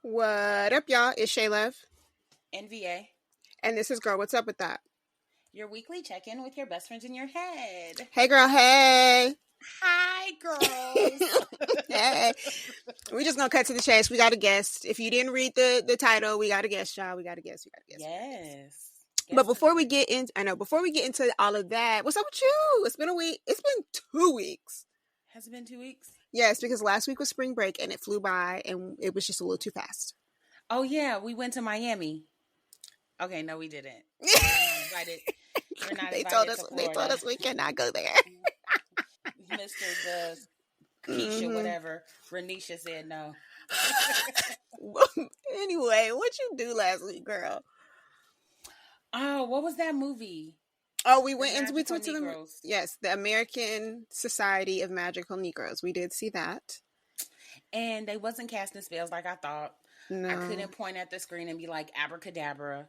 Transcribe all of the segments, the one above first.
What up, y'all? It's Shaylev. NVA. And this is Girl, What's Up With That? Your weekly check-in with your best friends in your head. Hey, girl, hey. Hi, girls. Hey. We're just going to cut to the chase. We got a guest. If you didn't read the title, we got a guest, y'all. We got a guest. Yes. But before we get into all of that, what's up with you? It's been a week. It's been 2 weeks. Has it been 2 weeks? Yes, because last week was spring break and it flew by and it was just a little too fast. Oh, yeah. We went to Miami. Okay, no, we didn't. We're not invited. They told us we cannot go there. Mr. Keisha, whatever. Renisha said no. Anyway, what you do last week, girl? Oh, what was that movie? Oh, we went to the American Society of Magical Negroes. We did see that. And they wasn't casting spells like I thought. No. I couldn't point at the screen and be like abracadabra.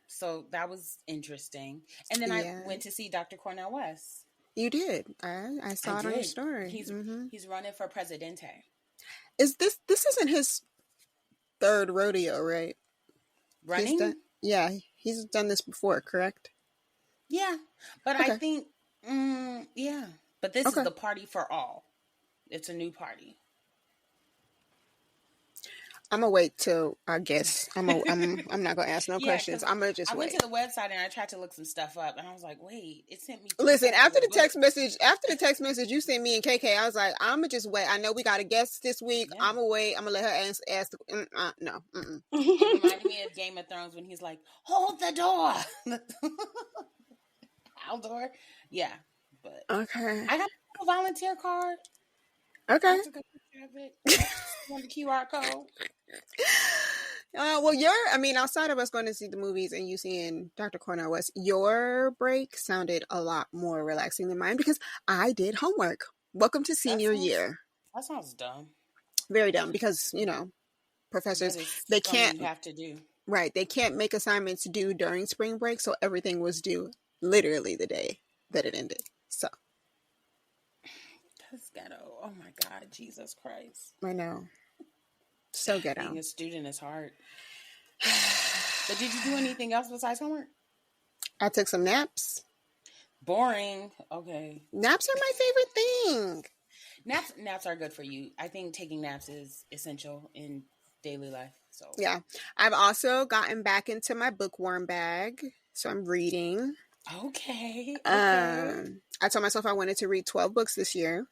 So that was interesting. And then I went to see Dr. Cornel West. You did. I saw it on your story. He's running for presidente. This isn't his third rodeo, right? Running? He's done this before, correct? Yeah. But okay. I think but this is the party for all. It's a new party. I'm gonna wait till I guess I'm not gonna ask no questions. I'm gonna just wait. I went to the website and I tried to look some stuff up, and I was like, "Wait, it sent me." Listen, after the text message you sent me and KK, I was like, "I'm gonna just wait. I know we got a guest this week. Yeah. I'm gonna wait. I'm gonna let her ask no. It reminded me of Game of Thrones when he's like, "Hold the door." Outdoor, yeah, but okay. I got a volunteer card. Okay. I took a picture of it. On the QR code. Outside of us going to see the movies and you seeing Dr. Cornel West, your break sounded a lot more relaxing than mine because I did homework. Welcome to senior year. That sounds dumb. Very dumb because, professors, they can't have to do. Right. They can't make assignments due during spring break. So everything was due literally the day that it ended. So. That's ghetto. Oh my God, Jesus Christ. I know. So ghetto. Being a student is hard. But did you do anything else besides homework? I took some naps. Boring. Okay. Naps are my favorite thing. Naps are good for you. I think taking naps is essential in daily life. So yeah. I've also gotten back into my bookworm bag. So I'm reading. Okay. I told myself I wanted to read 12 books this year.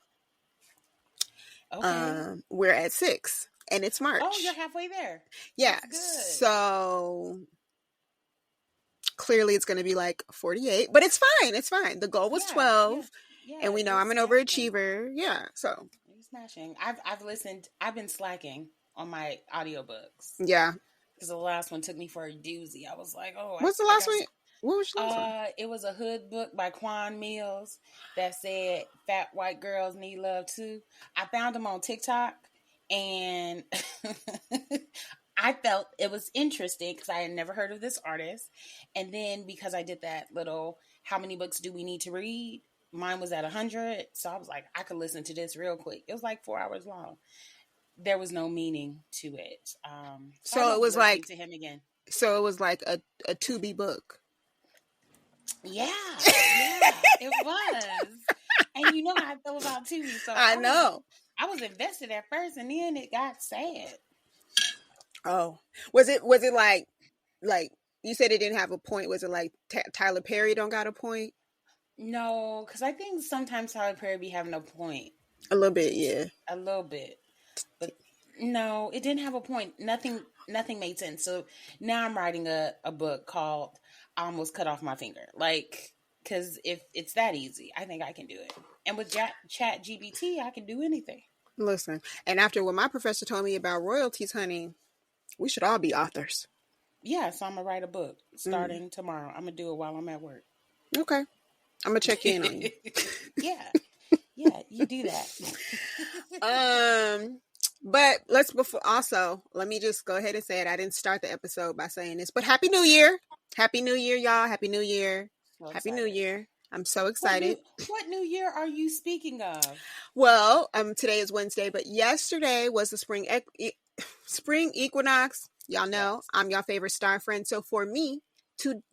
Okay. We're at 6 and it's March. Oh, you're halfway there. Yeah. So clearly it's going to be like 48, but it's fine. It's fine. The goal was 12 and we know I'm an overachiever. Yeah. So you're smashing. I've been slacking on my audiobooks. Yeah. Because the last one took me for a doozy. I was like, what's the last one? What was the last one? It was a hood book by Quan Mills that said fat white girls need love too. I found them on TikTok and I felt it was interesting because I had never heard of this artist. And then because I did that little, how many books do we need to read? Mine was at 100. So I was like, I could listen to this real quick. It was like 4 hours long. There was no meaning to it. So it was like to him again. So it was like a to-be book. Yeah, it was. And you know how I feel about TV. So I know. I was invested at first, and then it got sad. Oh, was it like you said it didn't have a point? Was it like Tyler Perry don't got a point? No, because I think sometimes Tyler Perry be having a point. A little bit, yeah. A little bit, but no, it didn't have a point. Nothing made sense. So now I'm writing a book called I Almost Cut Off My Finger. Like, because if it's that easy, I think I can do it. And with Chat GPT, I can do anything. Listen, and after what my professor told me about royalties, honey, we should all be authors. Yeah, so I'm going to write a book starting tomorrow. I'm going to do it while I'm at work. Okay. I'm going to check in on you. Yeah, you do that. But let me just go ahead and say it. I didn't start the episode by saying this, but Happy New Year. Happy New Year, y'all. Happy New Year. Happy New Year. I'm so excited. What new year are you speaking of? Well, today is Wednesday, but yesterday was the spring spring equinox, y'all know I'm your favorite star friend. So for me,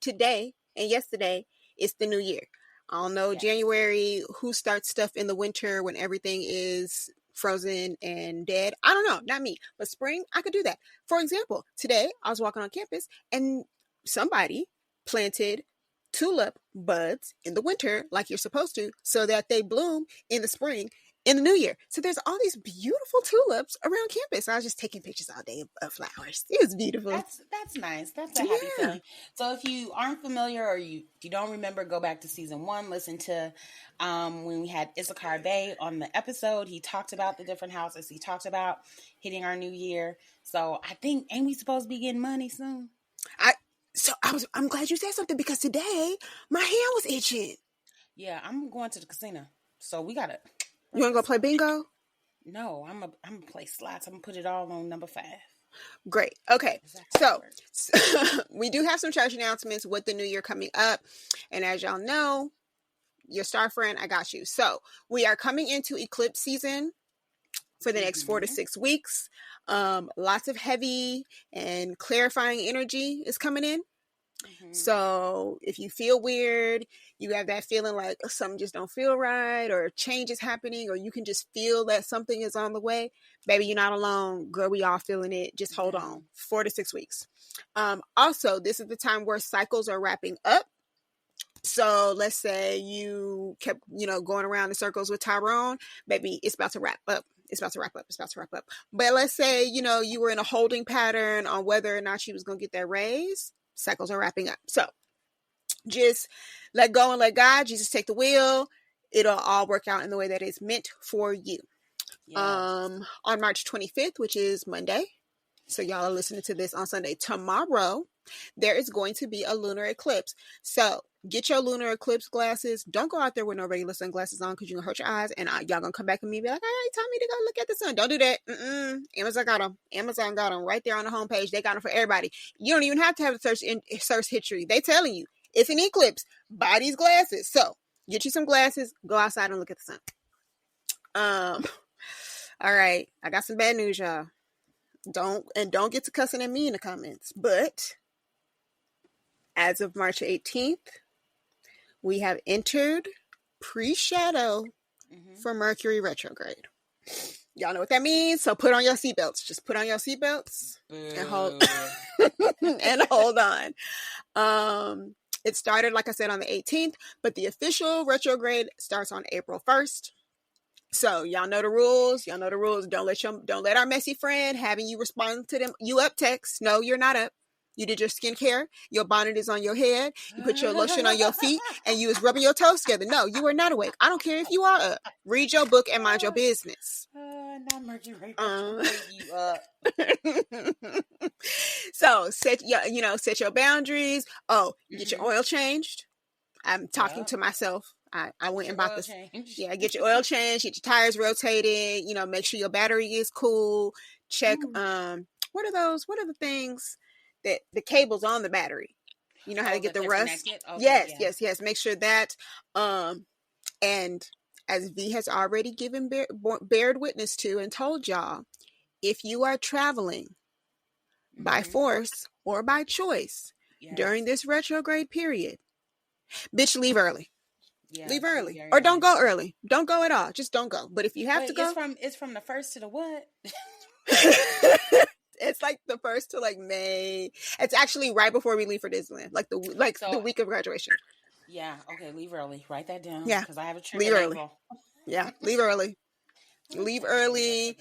today and yesterday, it's the new year. I don't know, January, who starts stuff in the winter when everything is frozen and dead? I don't know, not me. But spring, I could do that. For example, today I was walking on campus and somebody planted tulip buds in the winter like you're supposed to so that they bloom in the spring in the new year. So there's all these beautiful tulips around campus. I was just taking pictures all day of flowers. It was beautiful. That's nice. That's a happy feeling. So if you aren't familiar or you don't remember, go back to season 1. Listen to when we had Issachar Bay on the episode. He talked about the different houses. He talked about hitting our new year. So I think, ain't we supposed to be getting money soon? I'm glad you said something because today my hand was itching. Yeah, I'm going to the casino. So we gotta. You want to go play bingo? No, I'm gonna play slots. I'm gonna put it all on number 5. Great. Okay. So we do have some church announcements with the new year coming up. And as y'all know, your star friend, I got you. So we are coming into eclipse season for the next 4 to 6 weeks. Lots of heavy and clarifying energy is coming in. So if you feel weird, you have that feeling like something just don't feel right or change is happening, or you can just feel that something is on the way, baby, you're not alone. Girl, we all feeling it. Just hold on. 4 to 6 weeks. Also, this is the time where cycles are wrapping up. So let's say you kept, going around in circles with Tyrone, baby, it's about to wrap up. It's about to wrap up. But let's say, you were in a holding pattern on whether or not she was going to get that raise. Cycles are wrapping up. So just let go and let God. Jesus, take the wheel. It'll all work out in the way that it's meant for you. Yes. On March 25th, which is Monday. So y'all are listening to this on Sunday. Tomorrow, there is going to be a lunar eclipse. So get your lunar eclipse glasses. Don't go out there with no regular sunglasses on because you're going to hurt your eyes. And y'all going to come back to me and be like, all right, tell me to go look at the sun. Don't do that. Amazon got them. Amazon got them right there on the homepage. They got them for everybody. You don't even have to have a search history. They telling you it's an eclipse. Buy these glasses. So get you some glasses. Go outside and look at the sun. All right. I got some bad news, y'all. Don't get to cussing at me in the comments. But as of March 18th, we have entered pre-shadow for Mercury retrograde. Y'all know what that means? So put on your seatbelts. Just put on your seatbelts and hold and hold on. It started, like I said, on the 18th, but the official retrograde starts on April 1st. So y'all know the rules. Don't let our messy friend having you respond to them. You up text. No, you're not up. You did your skincare. Your bonnet is on your head. You put your lotion on your feet and you was rubbing your toes together. No, you are not awake. I don't care if you are up. Read your book and mind your business. Not Mercury. You up. So set your boundaries. Oh, get your oil changed. I'm talking to myself. I went and bought this. Yeah, get your oil changed, get your tires rotated, make sure your battery is cool. Check, what are the things that the cables on the battery? You know how to get the rust? Okay, yes. Make sure that, and as V has already bared witness to and told y'all, if you are traveling by force or by choice during this retrograde period, bitch, leave early. Yeah, leave early or don't go early. Don't go at all. Just don't go. But if you have to go, it's from the 1st to the what? It's like the 1st to like May. It's actually right before we leave for Disneyland, the week of graduation. Yeah. Okay. Leave early. Write that down. Yeah. Because I have a trip. Leave early. Yeah. Leave early. Leave early.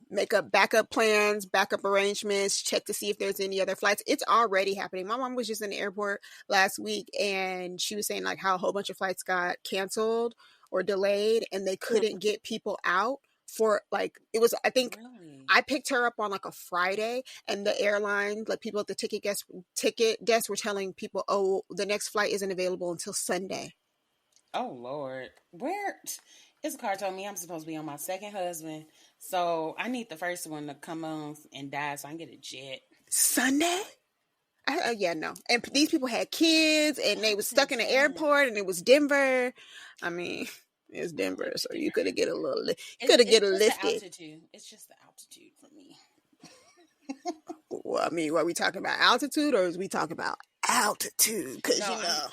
Make up backup plans, backup arrangements, check to see if there's any other flights. It's already happening. My mom was just in the airport last week and she was saying like how a whole bunch of flights got canceled or delayed and they couldn't get people out for like, it was, I think I picked her up on like a Friday and the airline, like people at the ticket desk were telling people, oh, the next flight isn't available until Sunday. Oh Lord. Where? Issachar told me I'm supposed to be on my second husband. So I need the first one to come on and die so I can get a jet. Sunday? Yeah, no. And these people had kids and they was stuck in the airport and it was Denver. I mean, it's Denver, so you could have get a little, lifted. Altitude. It's just the altitude for me. Well, I mean, what we talking about, altitude, or is we talking about altitude? Because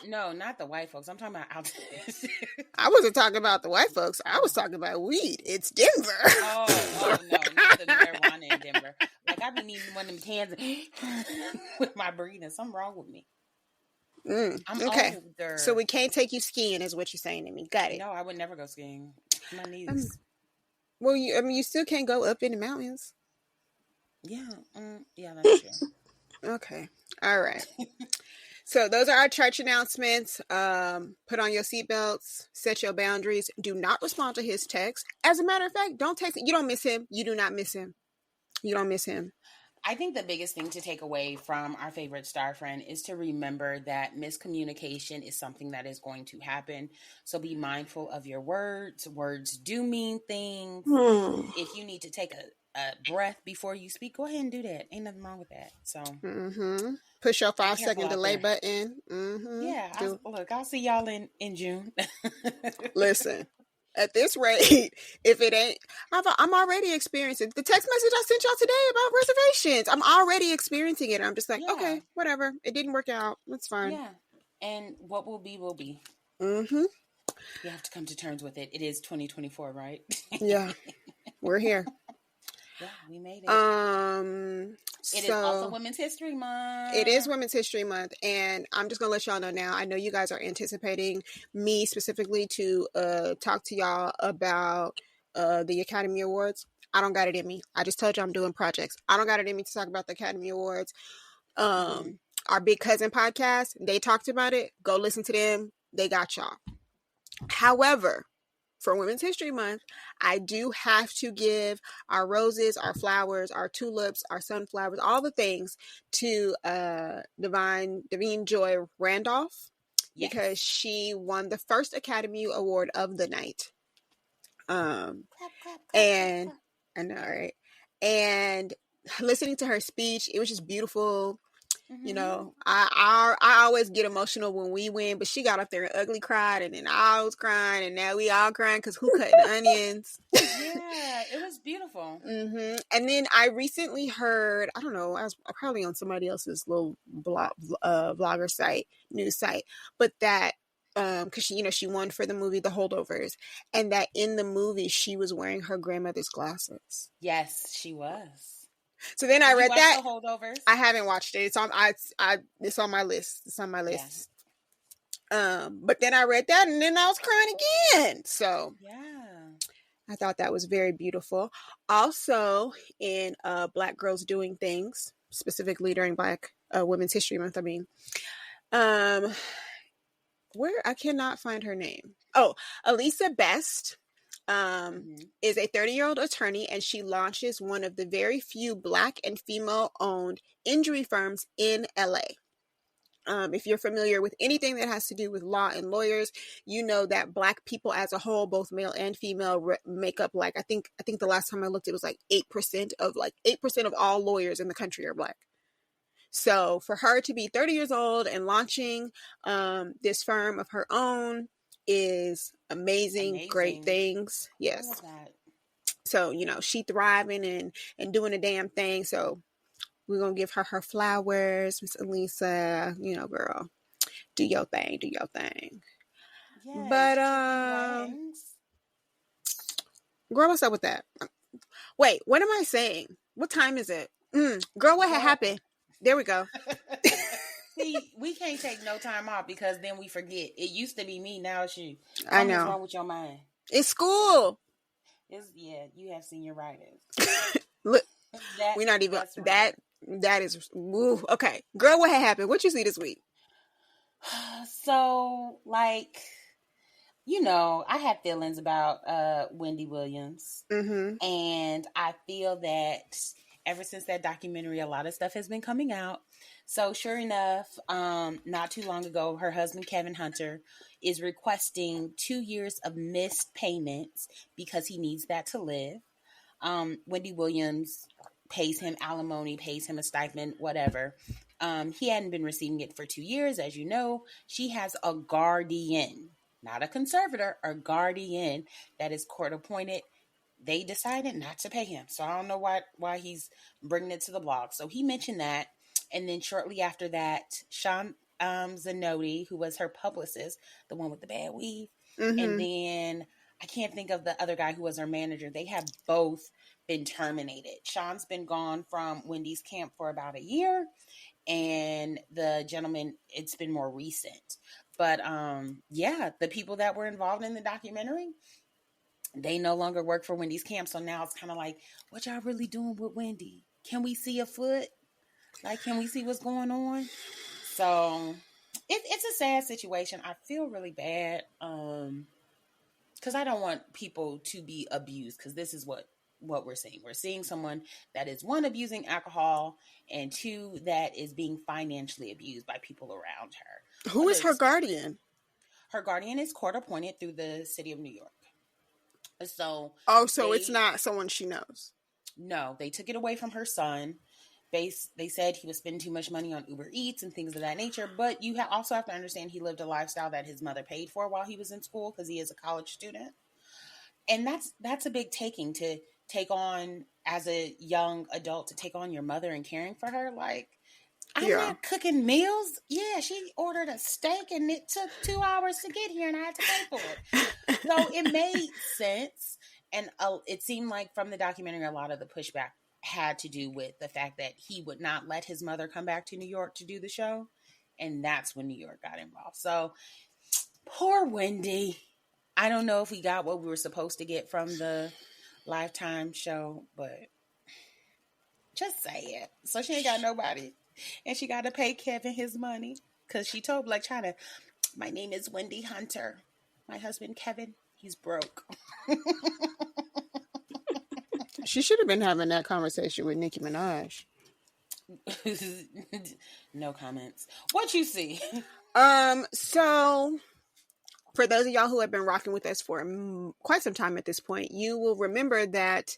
no, not the white folks. I'm talking about altitude. I wasn't talking about the white folks. I was talking about weed. It's Denver. Oh no, not the marijuana in Denver. Like I be needing one of them cans with my breathing. Something wrong with me. I'm okay. older. So we can't take you skiing, is what you're saying to me. Got it. No, I would never go skiing. My knees. Well, you still can't go up in the mountains. Yeah, that's true. Okay. All right. So those are our church announcements. Put on your seatbelts. Set your boundaries. Do not respond to his text. As a matter of fact, don't text. You don't miss him. You do not miss him. You don't miss him. I think the biggest thing to take away from our favorite star friend is to remember that miscommunication is something that is going to happen. So be mindful of your words. Words do mean things. If you need to take a breath before you speak, go ahead and do that. Ain't nothing wrong with that. So push your 5-second delay button. Yeah. I'll see y'all in June. Listen. At this rate, if it ain't, I'm already experiencing the text message I sent y'all today about reservations. I'm already experiencing it. I'm just like, okay, whatever. It didn't work out. That's fine. Yeah. And what will be, will be. You have to come to terms with it. It is 2024, right? Yeah. We're here. Yeah, we made it. It is also Women's History Month. It is Women's History Month, and I'm just going to let y'all know now. I know you guys are anticipating me specifically to talk to y'all about the Academy Awards. I don't got it in me. I just told you I'm doing projects. I don't got it in me to talk about the Academy Awards. Our Big Cousin podcast, they talked about it. Go listen to them. They got y'all. However, for Women's History Month, I do have to give our roses, our flowers, our tulips, our sunflowers, all the things to Davine Joy Randolph, because she won the first Academy Award of the night. And I know, right? And listening to her speech, it was just beautiful. You know, I always get emotional when we win, but she got up there and ugly cried, and then I was crying, and now we all crying because who cut the onions? Yeah, it was beautiful. And then I recently heard, I don't know, I was probably on somebody else's little vlogger site, news site, but that because she won for the movie The Holdovers, and that in the movie she was wearing her grandmother's glasses. Yes, she was. So then I read that. The Holdovers? I haven't watched it. It's on it's on my list. It's on my list. Yeah. But then I read that, and then I was crying again. So I thought that was very beautiful. Also, in Black Girls Doing Things, specifically during Black Women's History Month. I mean, where I cannot find her name. Oh, Elisa Best. Is a 30-year-old attorney, and she launches one of the very few Black and female-owned injury firms in LA. If you're familiar with anything that has to do with law and lawyers, you know that Black people as a whole, both male and female, make up I think the last time I looked, it was 8% of all lawyers in the country are Black. So for her to be 30 years old and launching this firm of her own is amazing. Great things. Yes. So, she thriving and doing a damn thing. So we're going to give her flowers. Miss Elisa, girl, do your thing. Yes, but, girl, what's up with that? Wait, what am I saying? What time is it? Girl, what had happened? There we go. See, we can't take no time off because then we forget. It used to be me, now it's you. I know. What's wrong with your mind? It's school. You have senioritis. Look, we're not even that. That is okay. Girl, what had happened? What you see this week? So, I had feelings about Wendy Williams, and I feel that ever since that documentary, a lot of stuff has been coming out. So sure enough, not too long ago, her husband, Kevin Hunter, is requesting 2 years of missed payments because he needs that to live. Wendy Williams pays him alimony, pays him a stipend, whatever. He hadn't been receiving it for 2 years. As you know, she has a guardian, not a conservator, a guardian that is court appointed. they decided not to pay him. So I don't know why he's bringing it to the blog. So he mentioned that. And then shortly after that, Sean Zanotti, who was her publicist, the one with the bad weave. And then I can't think of the other guy who was her manager. They have both been terminated. Sean's been gone from Wendy's camp for about a year. And the gentleman, it's been more recent. But yeah, the people that were involved in the documentary, they no longer work for Wendy's camp. So now it's kind of like, what y'all really doing with Wendy? Can we see a foot? Like, can we see what's going on? So it's a sad situation. I feel really bad because I don't want people to be abused, because this is what we're seeing. We're seeing someone that is, one, abusing alcohol, and two, that is being financially abused by people around her. Who is her guardian? Her guardian is court appointed through the city of New York. So it's not someone she knows. No, they took it away from her son. They said he was spending too much money on Uber Eats and things of that nature. But you also have to understand he lived a lifestyle that his mother paid for while he was in school, because he is a college student. And that's a big taking, to take on as a young adult, to take on your mother and caring for her. Like, I'm not cooking meals. Yeah, she ordered a steak and it took 2 hours to get here and I had to pay for it. So it made sense. And it seemed like from the documentary, a lot of the pushback had to do with the fact that he would not let his mother come back to New York to do the show. And that's when New York got involved. So poor Wendy. I don't know if we got what we were supposed to get from the Lifetime show, but just say it. So she ain't got nobody. And she got to pay Kevin his money, because she told Black China, my name is Wendy Hunter. My husband, Kevin, he's broke. She should have been having that conversation with Nicki Minaj. No comments. What you see? So for those of y'all who have been rocking with us for quite some time at this point, you will remember that,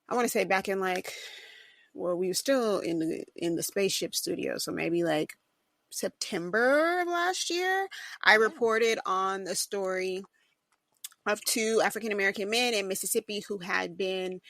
I want to say back in we were still in the spaceship studio. So maybe like September of last year, I reported on the story of 2 African-American men in Mississippi who had been,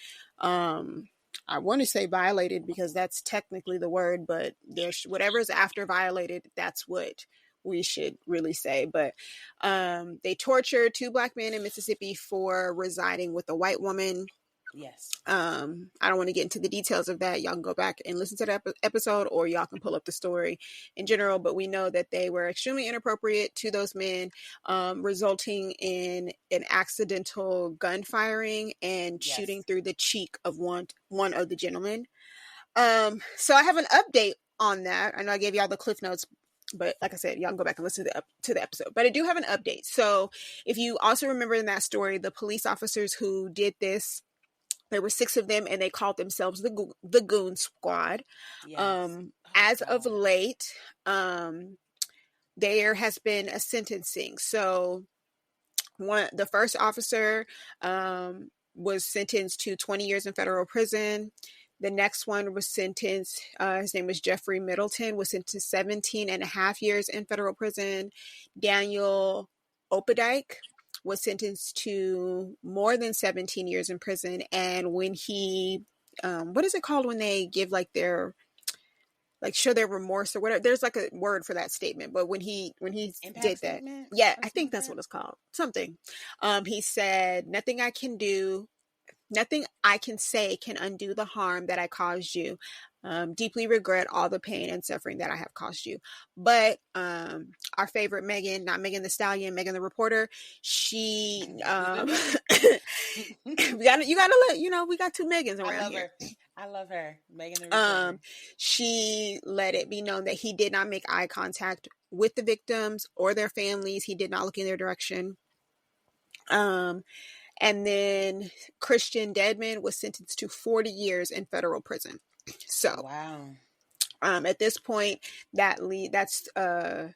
I want to say violated, because that's technically the word, but there's whatever is after violated, that's what we should really say. But they tortured 2 Black men in Mississippi for residing with a white woman. Yes. I don't want to get into the details of that. Y'all can go back and listen to that episode, or y'all can pull up the story in general. But we know that they were extremely inappropriate to those men, resulting in an accidental gun firing and shooting through the cheek of one of the gentlemen. So I have an update on that. I know I gave y'all the Cliff Notes, but like I said, y'all can go back and listen to the episode. But I do have an update. So if you also remember in that story, the police officers who did this, there were 6 of them, and they called themselves the Goon Squad. Yes. As of late, there has been a sentencing. So the first officer was sentenced to 20 years in federal prison. The next one was sentenced, his name was Jeffrey Middleton, was sentenced to 17 and a half years in federal prison. Daniel Opdyke was sentenced to more than 17 years in prison. And when he, what is it called when they give their, show their remorse or whatever, there's a word for that statement, but when he Impact did statement? that, yeah, I think that's what it's called, something. He said, nothing I can say can undo the harm that I caused you. Deeply regret all the pain and suffering that I have caused you. But our favorite Megan, not Megan the Stallion, Megan the reporter, she we got 2 Megans around here. I love her. Megan the reporter. She let it be known that he did not make eye contact with the victims or their families. He did not look in their direction. And then Christian Deadman was sentenced to 40 years in federal prison. So, wow. At this point, that's 4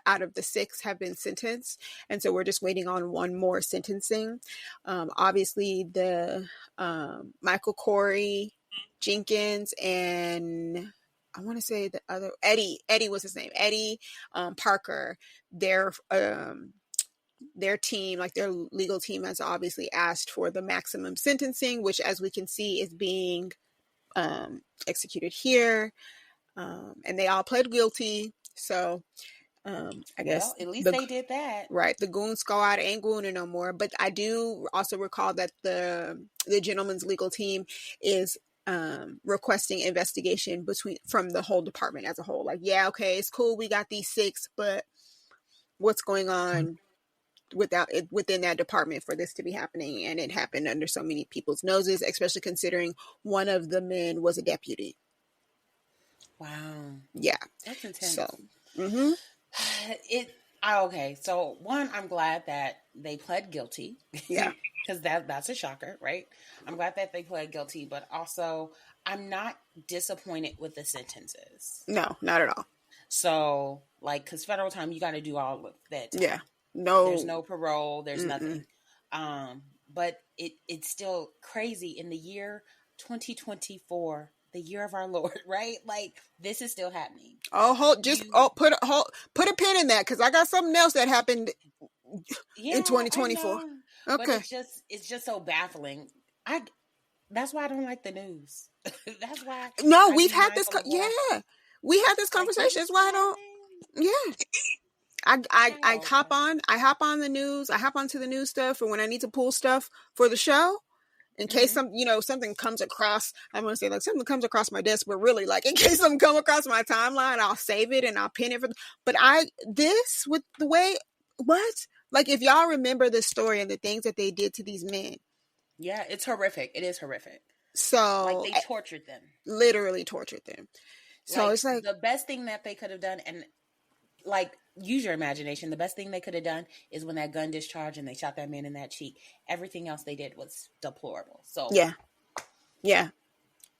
out of the 6 have been sentenced, and so we're just waiting on one more sentencing. Obviously, the Michael Corey Jenkins and I want to say the other Eddie was his name, Eddie Parker. their team, like their legal team, has obviously asked for the maximum sentencing, which, as we can see, is being executed here. And they all pled guilty. So I guess at least they did that. Right. The goon squad ain't gooning no more. But I do also recall that the gentleman's legal team is requesting investigation from the whole department as a whole. Like, yeah, okay, it's cool, we got these 6, but what's going on within that department for this to be happening? And it happened under so many people's noses, especially considering one of the men was a deputy. Wow. Yeah. That's intense. So, okay. So one, I'm glad that they pled guilty. Yeah. Because that's a shocker, right? I'm glad that they pled guilty, but also I'm not disappointed with the sentences. No, not at all. So, like, because federal time, you got to do all of that time. Yeah. No. There's no parole. There's nothing. But it's still crazy in the year 2024, the year of our Lord, right? Like, this is still happening. Oh, put a pin in that, because I got something else that happened in 2024. Okay. But it's just so baffling. That's why I don't like the news. That's why. No, we've had this. We had this conversation. That's why I don't. Yeah. I hop on the news. I hop onto the news stuff for when I need to pull stuff for the show. In case something comes across, I'm going to say, like, something comes across my desk, but really, like, in case something come across my timeline, I'll save it and I'll pin it but with the way, what? Like, if y'all remember the story and the things that they did to these men. Yeah, it's horrific. It is horrific. So. Like, they tortured them. Literally tortured them. So it's like. The best thing that they could have done, and, like, use your imagination. The best thing they could have done is when that gun discharged and they shot that man in that cheek. Everything else they did was deplorable. So yeah.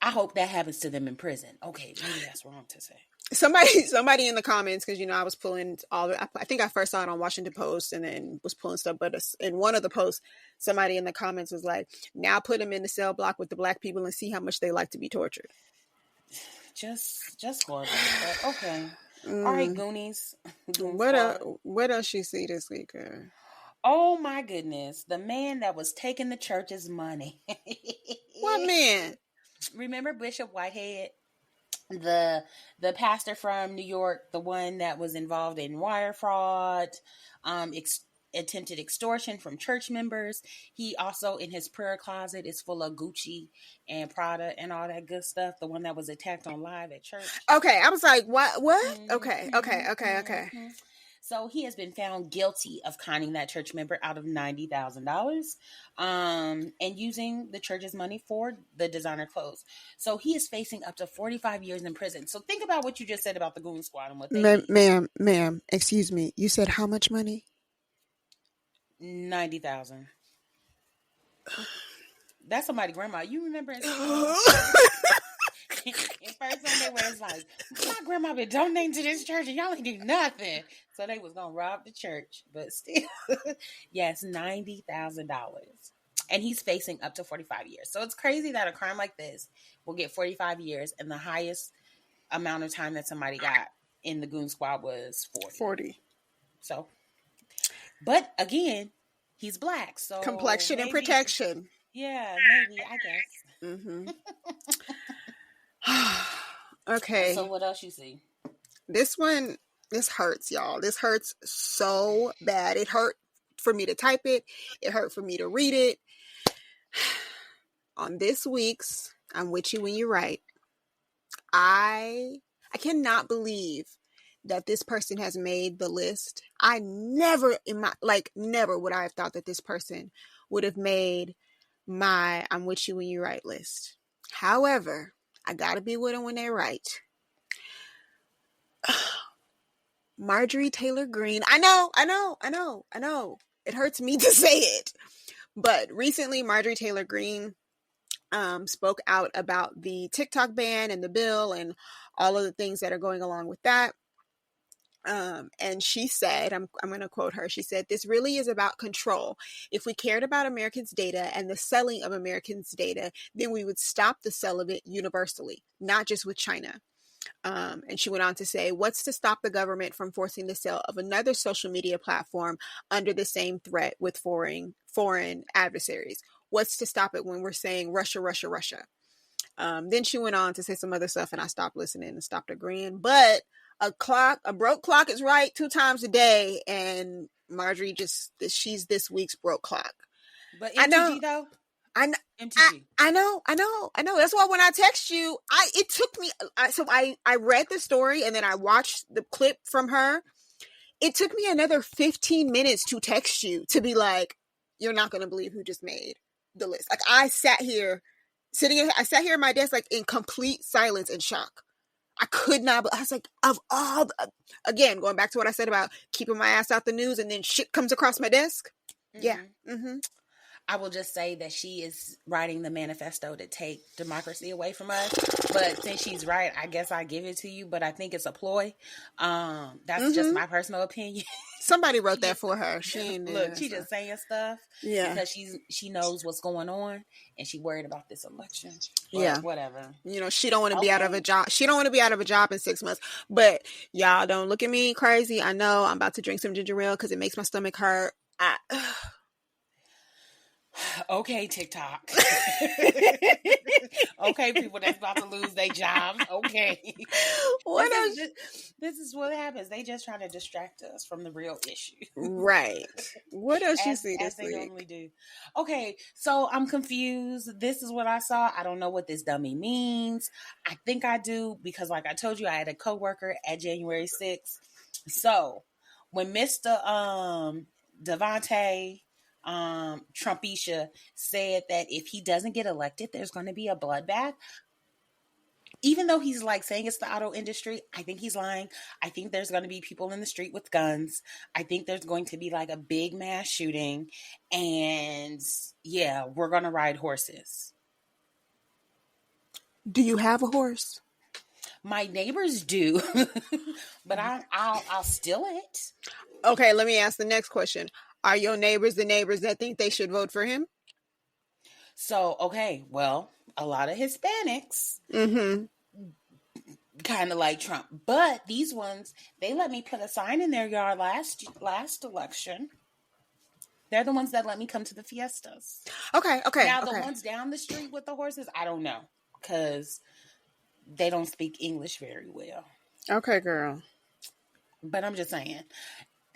I hope that happens to them in prison. Okay, maybe that's wrong to say. Somebody in the comments, because I was pulling I think I first saw it on Washington Post and then was pulling stuff. But in one of the posts, somebody in the comments was like, "Now put them in the cell block with the black people and see how much they like to be tortured." Just horrible. But okay. All right, Goonies. What else you see this week? Oh my goodness. The man that was taking the church's money. What man? Remember Bishop Whitehead? The pastor from New York, the one that was involved in wire fraud, attempted extortion from church members. He also, in his prayer closet, is full of Gucci and Prada and all that good stuff. The one that was attacked on live at church. Okay, I was like, what? Mm-hmm. Okay. So he has been found guilty of conning that church member out of $90,000, and using the church's money for the designer clothes. So he is facing up to 45 years in prison. So think about what you just said about the Goon Squad and what they did. Ma'am, excuse me. You said how much money? 90,000. That's somebody's grandma. You remember in First Sunday where it's like, my grandma been donating to this church and y'all ain't do nothing. So they was gonna rob the church, but still, yes, $90,000, and he's facing up to 45 years. So it's crazy that a crime like this will get 45 years, and the highest amount of time that somebody got in the Goon Squad was 40. So, but again, he's black, so complexion and protection. Yeah, maybe, I guess. Mm-hmm. Okay. So what else you see? This hurts, y'all. This hurts so bad. It hurt for me to type it. It hurt for me to read it. On this week's I'm With You When You Write, I cannot believe that this person has made the list. I never would I have thought that this person would have made my I'm With You When You Write list. However, I gotta be with them when they write. Marjorie Taylor Greene. I know. It hurts me to say it. But recently, Marjorie Taylor Greene spoke out about the TikTok ban and the bill and all of the things that are going along with that. And she said, I'm going to quote her. She said, "This really is about control. If we cared about Americans' data and the selling of Americans' data, then we would stop the sale of it universally, not just with China." And she went on to say, what's to stop the government from forcing the sale of another social media platform under the same threat with foreign adversaries? What's to stop it when we're saying Russia, Russia, Russia? Then she went on to say some other stuff, and I stopped listening and stopped agreeing. But a broke clock is right 2 times a day, and Marjorie she's this week's broke clock. But MTG though, I know. MTG. I know. That's why when I text you, it took me. I read the story and then I watched the clip from her. It took me another 15 minutes to text you to be like, you're not going to believe who just made the list. Like I sat here at my desk, like in complete silence and shock. I could not. I was like, of all, again, going back to what I said about keeping my ass out the news, and then shit comes across my desk. Mm-hmm. Yeah. Mm-hmm. I will just say that she is writing the manifesto to take democracy away from us. But since she's right, I guess I give it to you. But I think it's a ploy. That's just my personal opinion. Somebody wrote that for her. She just saying stuff. Yeah, because she knows what's going on, and she worried about this election. But yeah, whatever. She don't want to be out of a job. She don't want to be out of a job in 6 months. But y'all don't look at me crazy. I know I'm about to drink some ginger ale because it makes my stomach hurt. Okay, TikTok. Okay, people that's about to lose their jobs. Okay. This is what happens. They just trying to distract us from the real issue. Right. What else you see this week? As they normally do. Okay, so I'm confused. This is what I saw. I don't know what this dummy means. I think I do because, like I told you, I had a coworker at January 6th. So when Mr. Devontae Trumpisha said that if he doesn't get elected, there's going to be a bloodbath. Even though he's like saying it's the auto industry, I think he's lying. I think there's going to be people in the street with guns. I think there's going to be like a big mass shooting. And yeah, we're going to ride horses. Do you have a horse? My neighbors do, but I'll steal it. Okay, let me ask the next question. Are your neighbors the neighbors that think they should vote for him? So, okay, well, a lot of Hispanics kind of like Trump. But these ones, they let me put a sign in their yard last election. They're the ones that let me come to the fiestas. Okay. Now, the ones down the street with the horses, I don't know. Because they don't speak English very well. Okay, girl. But I'm just saying.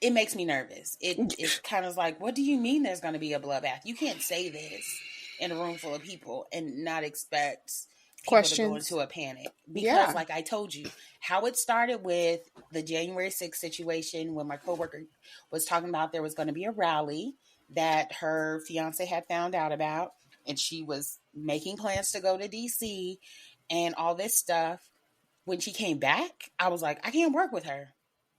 It makes me nervous. It kind of like, what do you mean there's going to be a bloodbath? You can't say this in a room full of people and not expect people to go into a panic. Because like I told you, how it started with the January 6th situation when my coworker was talking about there was going to be a rally that her fiance had found out about. And she was making plans to go to DC and all this stuff. When she came back, I was like, I can't work with her.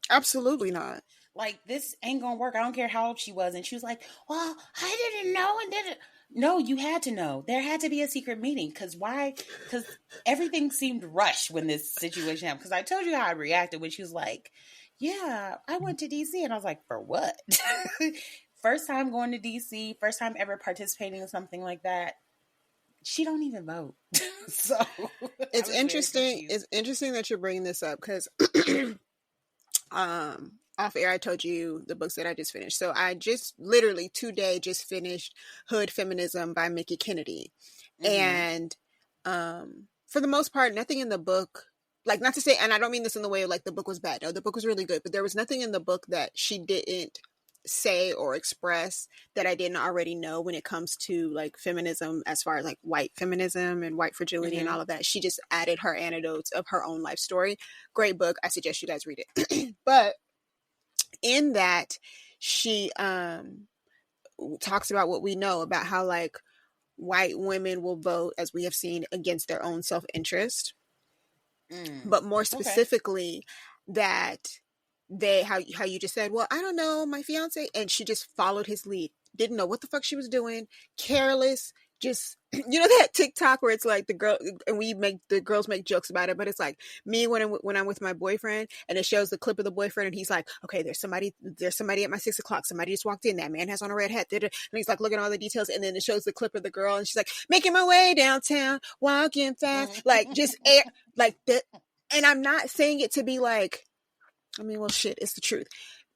Absolutely not. Like, this ain't gonna work. I don't care how old she was. And she was like, well, I didn't know and didn't. No, you had to know. There had to be a secret meeting. Because why? Because everything seemed rushed when this situation happened. Because I told you how I reacted when she was like, yeah, I went to DC. And I was like, for what? First time going to DC. First time ever participating in something like that. She don't even vote. So it's interesting. It's interesting that you're bringing this up because off air I told you the books that I just finished. So I just literally today just finished Hood Feminism by Mickey Kennedy. And for the most part, nothing in the book, like, not to say, and I don't mean this in the way of like the book was bad. No, the book was really good, but there was nothing in the book that she didn't say or express that I didn't already know when it comes to like feminism, as far as like white feminism and white fragility and all of that. She just added her anecdotes of her own life story. Great book. I suggest you guys read it. But in that, she talks about what we know about how like white women will vote, as we have seen, against their own self-interest. But more specifically, that they, how you just said, well, I don't know, my fiance, and she just followed his lead, didn't know what the fuck she was doing, careless, just, you know, that TikTok where it's like the girl, and the girls make jokes about it, but it's like me when I'm with my boyfriend, and it shows the clip of the boyfriend, and he's like, okay, there's somebody at my 6 o'clock, somebody just walked in, that man has on a red hat, and he's like looking at all the details, and then it shows the clip of the girl, and she's like, making my way downtown, walking fast, like just air, like that. And I'm not saying it to be like, I mean, well, shit, it's the truth.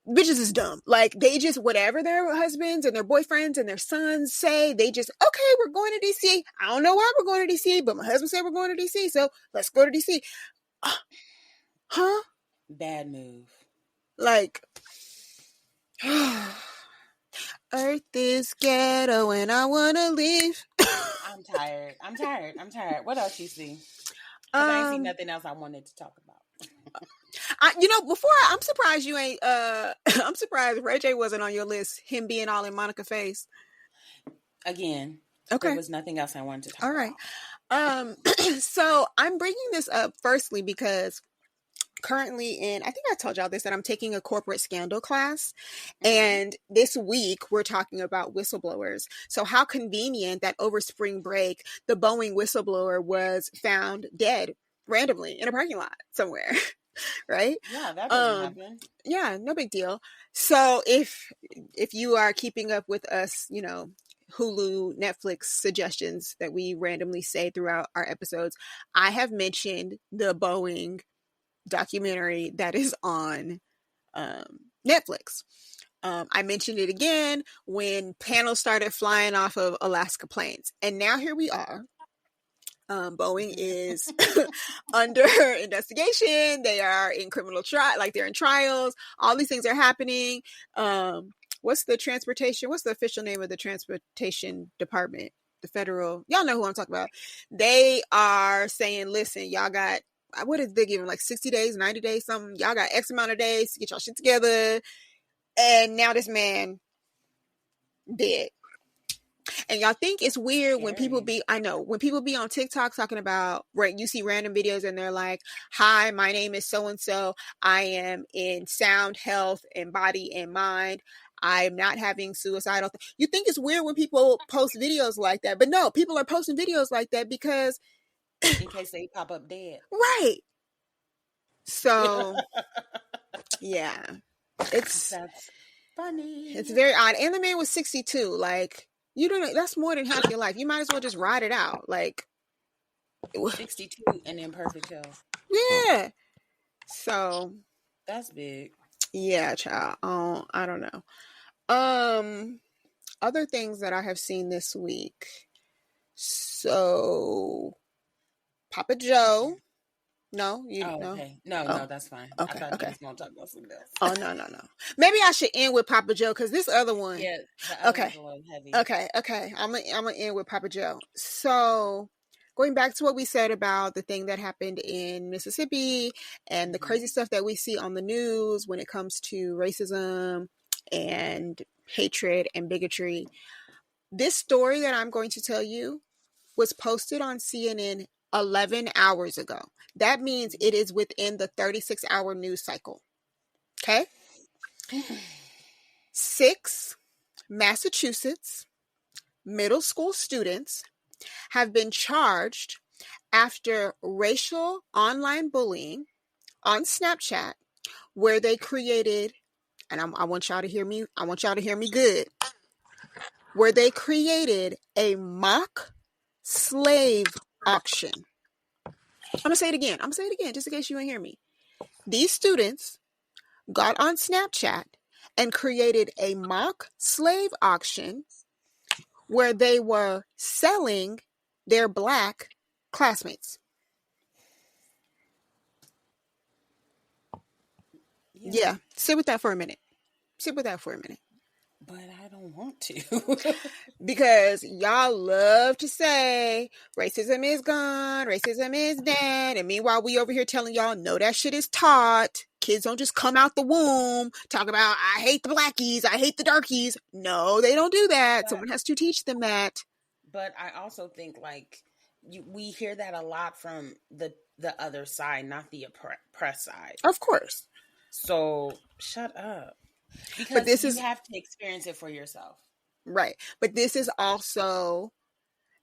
Bitches is dumb. Like, they just, whatever their husbands and their boyfriends and their sons say, they just, okay, we're going to DC. I don't know why we're going to DC, but my husband said we're going to DC, so let's go to DC. Huh? Bad move. Like, Earth is ghetto and I want to leave. I'm tired. What else you see? I ain't seen nothing else I wanted to talk about. I'm surprised you ain't, I'm surprised Ray J wasn't on your list, him being all in Monica face. Again, okay. There was nothing else I wanted to talk about. All right. So I'm bringing this up firstly because currently I think I told y'all this, that I'm taking a corporate scandal class. And this week we're talking about whistleblowers. So how convenient that over spring break, the Boeing whistleblower was found dead randomly in a parking lot somewhere. Right? Yeah, that doesn't happen. Yeah, no big deal. So if you are keeping up with us, Hulu, Netflix suggestions that we randomly say throughout our episodes, I have mentioned the Boeing documentary that is on Netflix. I mentioned it again when panels started flying off of Alaska planes. And now here we are. Boeing is under investigation. They are in criminal trial, like they're in trials. All these things are happening. What's the official name of the transportation department? The federal, y'all know who I'm talking about. They are saying, listen, y'all got, what is they giving, like 60 days, 90 days, something? Y'all got X amount of days to get y'all shit together. And now this man dead. And y'all think it's weird when people be on TikTok talking about, right, you see random videos and they're like, hi, my name is so-and-so. I am in sound health and body and mind. I'm not having suicidal. You think it's weird when people post videos like that. But no, people are posting videos like that because in case they pop up dead. Right. So, yeah. That's funny. It's very odd. And the man was 62. Like, you don't know, that's more than half your life. You might as well just ride it out. Like 62 and in perfect health. Yeah. So that's big. Yeah, child. I don't know. Other things that I have seen this week. So Papa Joe. No, okay. No, that's fine. Okay, I thought you was gonna talk about something else. Oh no. Maybe I should end with Papa Joe because this other one. Yeah. The other one's a little heavy. Okay. I'm gonna end with Papa Joe. So going back to what we said about the thing that happened in Mississippi and the crazy stuff that we see on the news when it comes to racism and hatred and bigotry. This story that I'm going to tell you was posted on CNN 11 hours ago. That means it is within the 36-hour news cycle. Okay? 6 Massachusetts middle school students have been charged after racial online bullying on Snapchat, where they created, and I want y'all to hear me. I want y'all to hear me good. Where they created a mock slave auction. I'm going to say it again, just in case you didn't hear me. These students got on Snapchat and created a mock slave auction where they were selling their Black classmates. Yeah. Sit with that for a minute. But I don't want to. Because y'all love to say racism is gone, racism is dead. And meanwhile, we over here telling y'all, no, that shit is taught. Kids don't just come out the womb, talk about, I hate the blackies, I hate the darkies. No, they don't do that. Someone has to teach them that. But I also think, like, we hear that a lot from the other side, not the oppressed side. Of course. So, shut up. Because you have to experience it for yourself. Right. But this is also,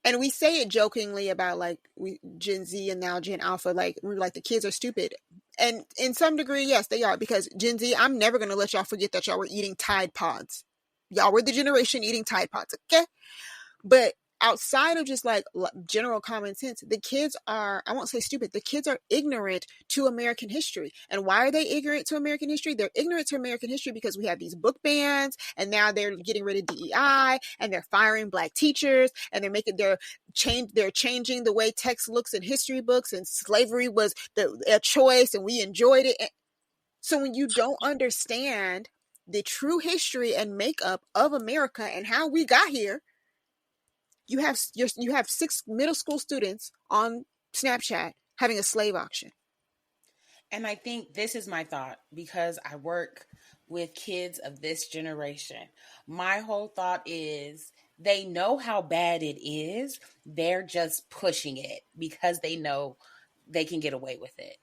and we say it jokingly about like Gen Z and now Gen Alpha, like we're like the kids are stupid. And in some degree, yes, they are. Because Gen Z, I'm never going to let y'all forget that y'all were eating Tide Pods. Y'all were the generation eating Tide Pods, okay? But outside of just like general common sense, the kids are, I won't say stupid, the kids are ignorant to American history. And why are they ignorant to American history? They're ignorant to American history because we have these book bans, and now they're getting rid of DEI, and they're firing Black teachers, and they're changing the way text looks in history books, and slavery was a choice and we enjoyed it. So when you don't understand the true history and makeup of America and how we got here, you have 6 middle school students on Snapchat having a slave auction. And I think this is my thought, because I work with kids of this generation. My whole thought is they know how bad it is. They're just pushing it because they know they can get away with it,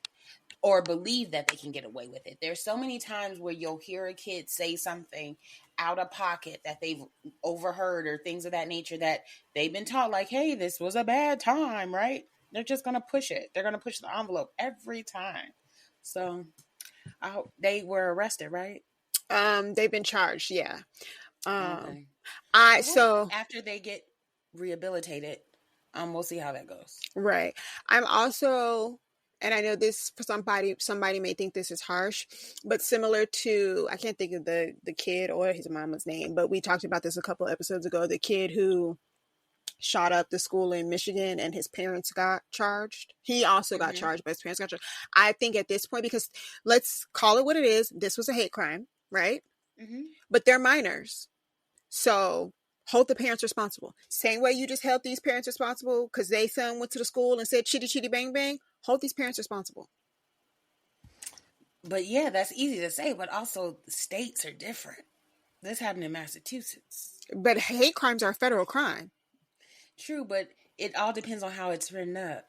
or believe that they can get away with it. There's so many times where you'll hear a kid say something out of pocket that they've overheard, or things of that nature that they've been taught, like, hey, this was a bad time, right? They're just going to push it. They're going to push the envelope every time. So I hope they were arrested, right? They've been charged, yeah. Okay. So after they get rehabilitated, we'll see how that goes. Right. I'm also, and I know this for somebody may think this is harsh, but similar to, I can't think of the kid or his mama's name, but we talked about this a couple episodes ago, the kid who shot up the school in Michigan and his parents got charged. He also got charged, but his parents got charged. I think at this point, because let's call it what it is, this was a hate crime, right? But they're minors. So hold the parents responsible. Same way you just held these parents responsible because they son went to the school and said chitty chitty bang bang. Hold these parents responsible. But yeah, that's easy to say, but also the states are different. This happened in Massachusetts. But hate crimes are a federal crime. True, but it all depends on how it's written up.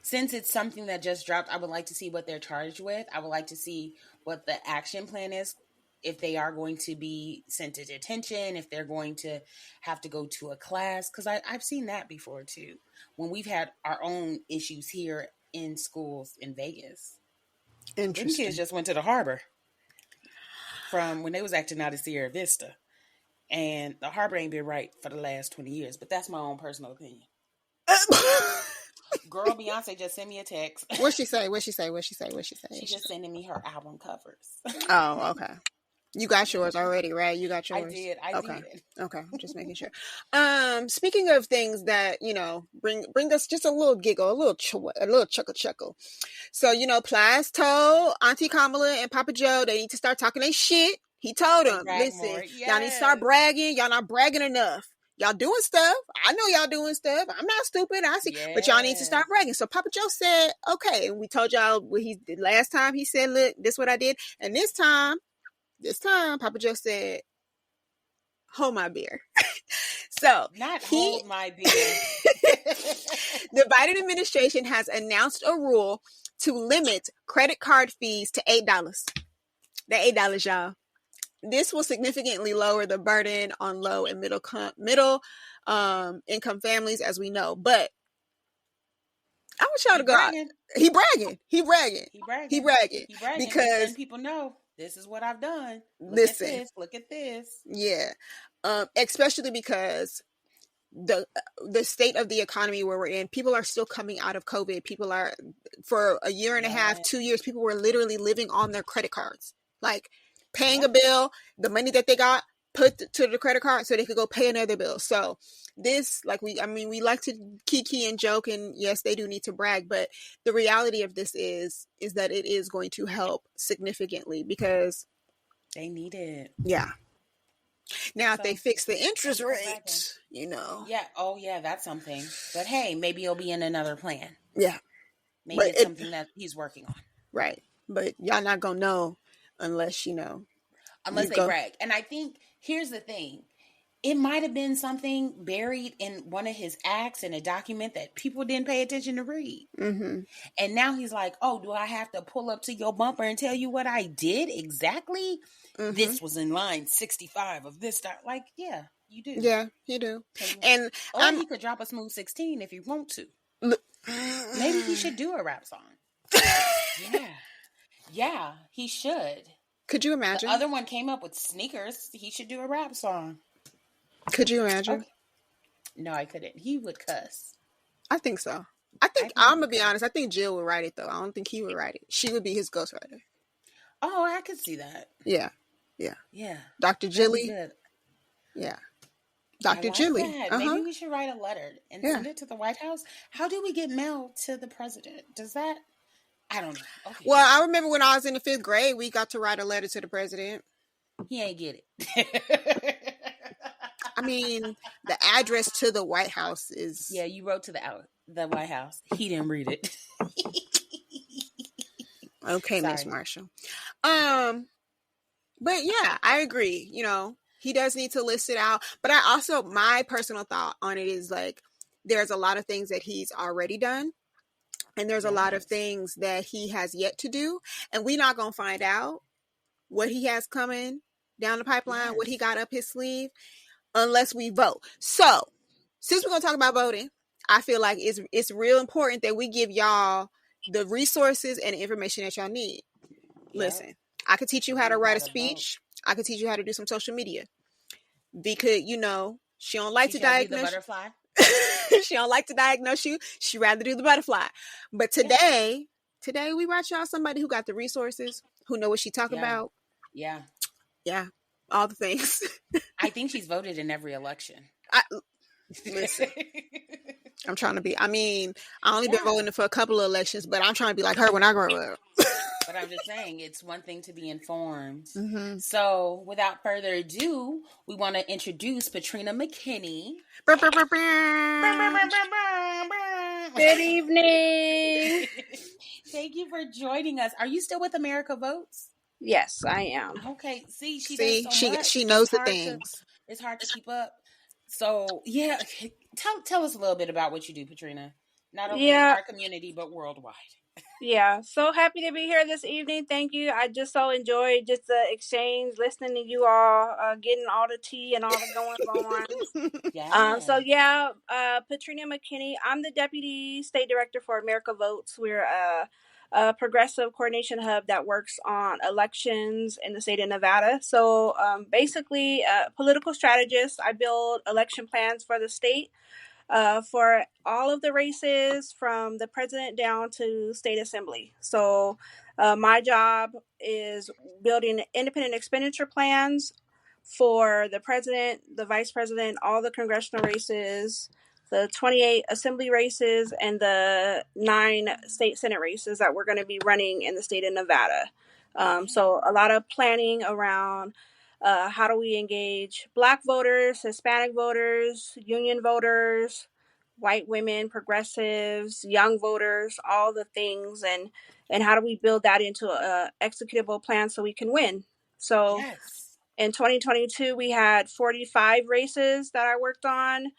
Since it's something that just dropped, I would like to see what they're charged with. I would like to see what the action plan is, if they are going to be sent to detention, if they're going to have to go to a class. Because I've seen that before, too, when we've had our own issues here in schools in Vegas. Interesting. Them kids just went to the harbor from when they was acting out of Sierra Vista. And the harbor ain't been right for the last 20 years. But that's my own personal opinion. Girl, Beyonce just sent me a text. What'd she say? She's just sending me her album covers. Oh, okay. You got yours already, right? You got yours. I did. Okay. Just making sure. Speaking of things that, bring us just a little giggle, a little chuckle. So, Plies told Auntie Kamala and Papa Joe they need to start talking their shit. He told them, listen, y'all need to start bragging. Y'all not bragging enough. Y'all doing stuff. I know y'all doing stuff. I'm not stupid. I see, but y'all need to start bragging. So Papa Joe said, okay. And we told y'all what he did last time. He said, look, this is what I did. And this time, Papa Joe said, hold my beer. So hold my beer. The Biden administration has announced a rule to limit credit card fees to $8. That $8, y'all. This will significantly lower the burden on low and middle income families, as we know. But I want y'all to go out. He bragging. Because letting people know this is what I've done. Look at this. Yeah. Especially because the state of the economy where we're in, people are still coming out of COVID. People are, for a year and a half, 2 years, people were literally living on their credit cards. Like, paying a bill, the money that they got put to the credit card so they could go pay another bill. So this, we like to kiki and joke, and yes, they do need to brag, but the reality of this is that it is going to help significantly because they need it. Yeah. Now, if they fix the interest rate, Yeah. Oh, yeah, that's something. But hey, maybe it'll be in another plan. Yeah. Maybe it's something that he's working on. Right. But y'all not going to know unless, unless they brag. And I think, here's the thing. It might have been something buried in one of his acts in a document that people didn't pay attention to read. Mm-hmm. And now he's like, oh, do I have to pull up to your bumper and tell you what I did exactly? Mm-hmm. This was in line 65 of this. Like, yeah, you do. Yeah, you do. And he could drop a smooth 16 if you want to. Maybe he should do a rap song. Yeah, he should. Could you imagine? The other one came up with sneakers. He should do a rap song. Could you imagine? No, I couldn't. He would cuss. I think so. I'm gonna be honest. I think Jill would write it though. I don't think he would write it. She would be his ghostwriter. Oh, I could see that. Yeah. Dr. Jilly. Yeah. Dr. Jilly. Maybe we should write a letter and send it to the White House. How do we get mail to the president? Does that? I don't know. Okay. Well, I remember when I was in the 5th grade, we got to write a letter to the president. He ain't get it. I mean, the address to the White House is... Yeah, you wrote to the White House. He didn't read it. Okay, Miss Marshall. But yeah, I agree. You know, he does need to list it out. But I also, my personal thought on it is like, there's a lot of things that he's already done. And there's a lot of things that he has yet to do. And we're not going to find out what he has coming down the pipeline, what he got up his sleeve, unless we vote. So, since we're going to talk about voting, I feel like it's real important that we give y'all the resources and the information that y'all need. Listen, I could teach you how to write a speech. I could teach you how to do some social media. Because, you know, she don't like to diagnose. The butterfly. She don't like to diagnose you. She rather do the butterfly. But today we brought y'all somebody who got the resources, who know what she talking about. Yeah. Yeah. All the things. I think she's voted in every election. Listen, I'm trying to be, I mean, I only been voting for a couple of elections, but I'm trying to be like her when I grow up. But I'm just saying, it's one thing to be informed. Mm-hmm. So, without further ado, we want to introduce Patrina McKinney. Good evening. Thank you for joining us. Are you still with America Votes? Yes, I am. Okay. See, she does so much. She knows the things. It's hard to keep up. So, yeah, tell us a little bit about what you do, Patrina. Not only in our community, but worldwide. Yeah, so happy to be here this evening. Thank you. I just so enjoyed just the exchange, listening to you all, getting all the tea and all the going on. Patrina McKinney. I'm the Deputy State Director for America Votes. We're a progressive coordination hub that works on elections in the state of Nevada. So basically, political strategist. I build election plans for the state. For all of the races from the president down to state assembly. So my job is building independent expenditure plans for the president, the vice president, all the congressional races, the 28 assembly races, and the 9 state senate races that we're going to be running in the state of Nevada. So a lot of planning around how do we engage Black voters, Hispanic voters, union voters, white women, progressives, young voters, all the things, and how do we build that into a executable plan so we can win? So in 2022, we had 45 races that I worked on.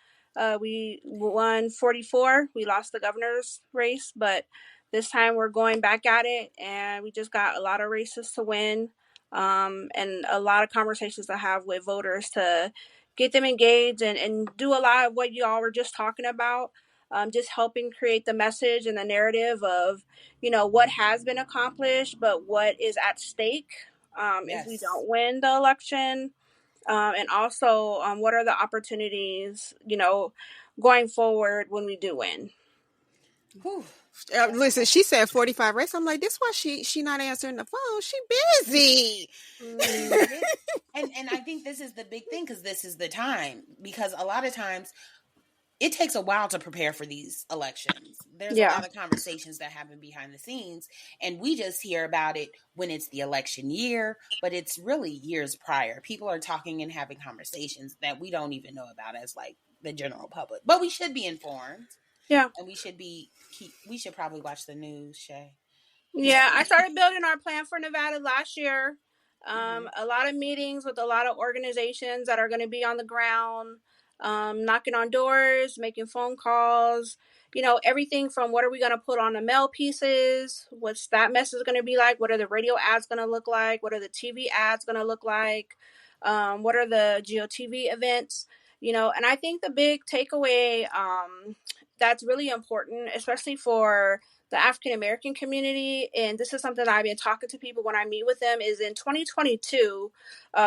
We won 44. We lost the governor's race, but this time we're going back at it, and we just got a lot of races to win. And a lot of conversations to have with voters to get them engaged and do a lot of what you all were just talking about, just helping create the message and the narrative of, you know, what has been accomplished, but what is at stake if we don't win the election. And also, what are the opportunities, you know, going forward when we do win. Whew. Listen, she said 45 races. I'm like, this why she not answering the phone. She busy. And I think this is the big thing, because this is the time. Because a lot of times it takes a while to prepare for these elections. There's a lot of conversations that happen behind the scenes, and we just hear about it when it's the election year, but it's really years prior. People are talking and having conversations that we don't even know about as like the general public. But we should be informed. Yeah. And we should probably watch the news, Shay. Yeah, I started building our plan for Nevada last year. A lot of meetings with a lot of organizations that are going to be on the ground, knocking on doors, making phone calls, you know, everything from what are we going to put on the mail pieces? What's that message going to be like? What are the radio ads going to look like? What are the TV ads going to look like? What are the GeoTV events? You know, and I think the big takeaway that's really important, especially for the African American community, and this is something that I've been talking to people when I meet with them, is in 2022,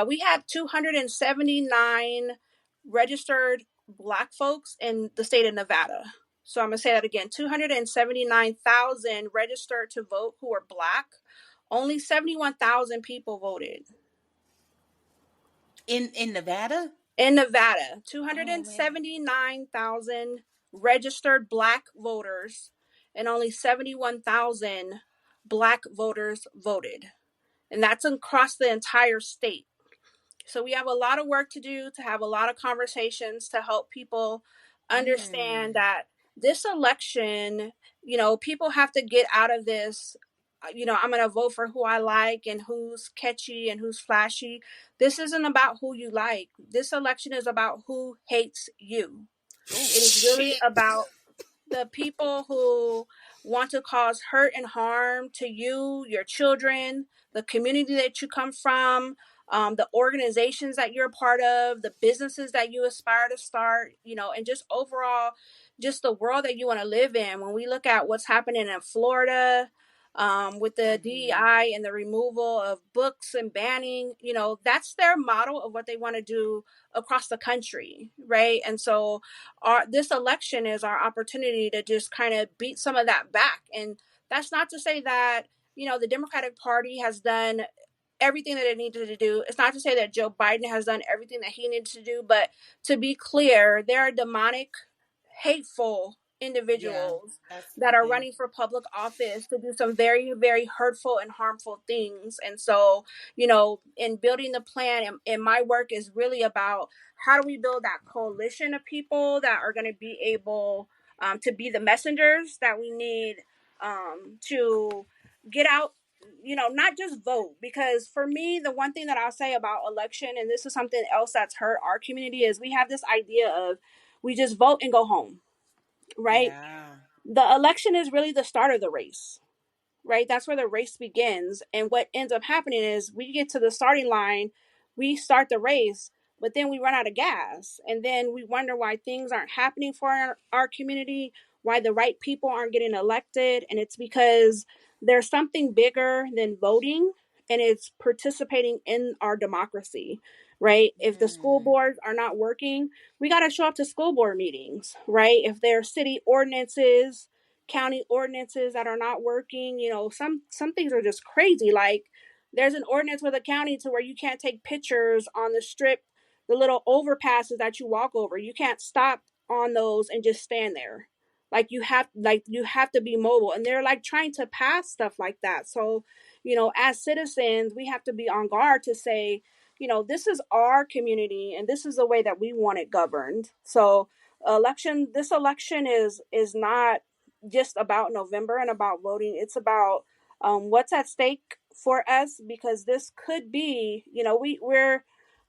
we had 279 registered Black folks in the state of Nevada. So I'm going to say that again. 279,000 registered to vote who are Black. Only 71,000 people voted. In Nevada? In Nevada, 279,000 registered Black voters, and only 71,000 Black voters voted. And that's across the entire state. So we have a lot of work to do, to have a lot of conversations to help people understand that this election, people have to get out of this, I'm going to vote for who I like and who's catchy and who's flashy. This isn't about who you like. This election is about who hates you. It is really about the people who want to cause hurt and harm to you, your children, the community that you come from, the organizations that you're a part of, the businesses that you aspire to start, and just overall, just the world that you want to live in. When we look at what's happening in Florida, with the DEI and the removal of books and banning, that's their model of what they want to do across the country, right? And so this election is our opportunity to just kind of beat some of that back. And that's not to say that, the Democratic Party has done everything that it needed to do. It's not to say that Joe Biden has done everything that he needed to do, but to be clear, there are demonic, hateful individuals that are running for public office to do some very, very hurtful and harmful things. And so, in building the plan, and my work is really about how do we build that coalition of people that are going to be able to be the messengers that we need to get out, not just vote. Because for me, the one thing that I'll say about election, and this is something else that's hurt our community, is we have this idea of we just vote and go home. Right? Yeah. The election is really the start of the race, right? That's where the race begins. And what ends up happening is we get to the starting line, we start the race, but then we run out of gas. And then we wonder why things aren't happening for our community, why the right people aren't getting elected. And it's because there's something bigger than voting, and it's participating in our democracy, right? If the school boards are not working, we got to show up to school board meetings, right? If there are city ordinances, county ordinances that are not working, some things are just crazy. Like there's an ordinance with a county to where you can't take pictures on the strip, the little overpasses that you walk over. You can't stop on those and just stand there. You have to be mobile, and they're like trying to pass stuff like that. So, as citizens, we have to be on guard to say, this is our community and this is the way that we want it governed. So this election is not just about November and about voting. It's about what's at stake for us, because this could be,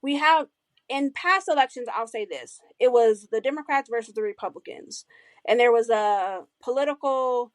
we have in past elections, I'll say this, it was the Democrats versus the Republicans. And there was a political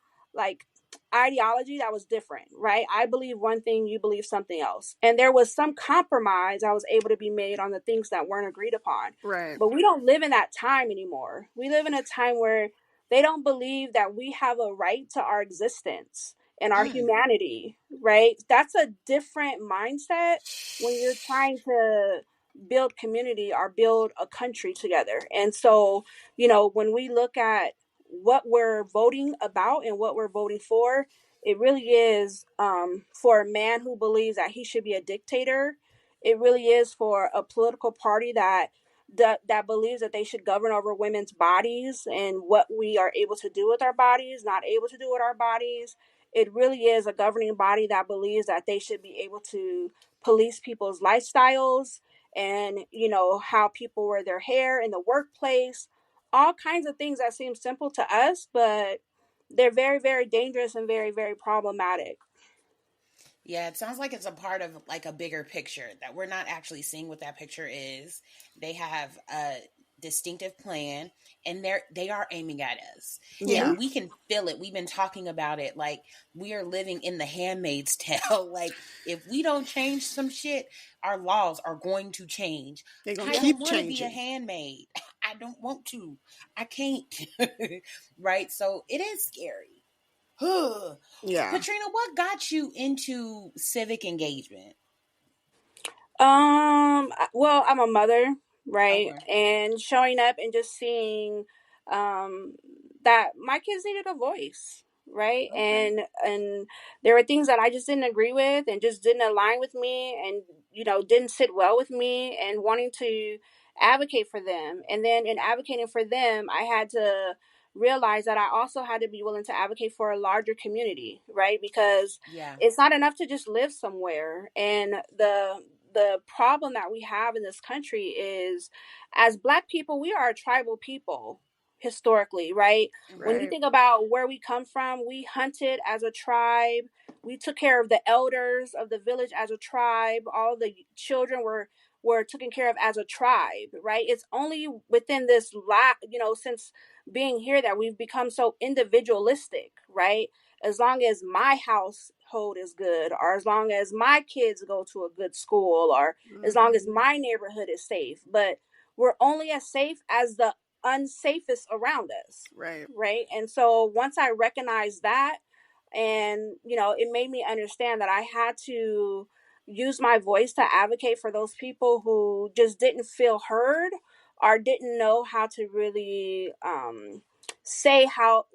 ideology that was different, right? I believe one thing, you believe something else. And there was some compromise that was able to be made on the things that weren't agreed upon. Right. But we don't live in that time anymore. We live in a time where they don't believe that we have a right to our existence and our humanity, right? That's a different mindset when you're trying to build community or build a country together. And so, when we look at what we're voting about and what we're voting for, it really is for a man who believes that he should be a dictator. It really is for a political party that believes that they should govern over women's bodies and what we are able to do with our bodies, not able to do with our bodies. It really is a governing body that believes that they should be able to police people's lifestyles and, how people wear their hair in the workplace, all kinds of things that seem simple to us, but they're very, very dangerous and very, very problematic. Yeah, it sounds like it's a part of a bigger picture that we're not actually seeing what that picture is. They have a distinctive plan, and they are aiming at us. Yeah. And we can feel it. We've been talking about it. We are living in the Handmaid's Tale. If we don't change some shit, our laws are going to change. They're going to keep changing. I don't want to be a handmaid. I don't want to. I can't. Right? So it is scary. Yeah. Patrina, what got you into civic engagement? Well, I'm a mother. right? Okay. And showing up and just seeing that my kids needed a voice, right? Okay. And there were things that I just didn't agree with and just didn't align with me, and didn't sit well with me, and wanting to advocate for them. And then in advocating for them, I had to realize that I also had to be willing to advocate for a larger community, right? Because Yeah. it's not enough to just live somewhere. And the problem that we have in this country is, as Black people, we are a tribal people historically, right? When you Right. think about where we come from, we hunted as a tribe. We took care of the elders of the village as a tribe. All the children were taken care of as a tribe, right? It's only within this since being here that we've become so individualistic, right? As long as my household is good, or as long as my kids go to a good school, or as long as my neighborhood is safe. But we're only as safe as the unsafest around us. Right. Right. And so once I recognized that, and it made me understand that I had to use my voice to advocate for those people who just didn't feel heard, or didn't know how to really say how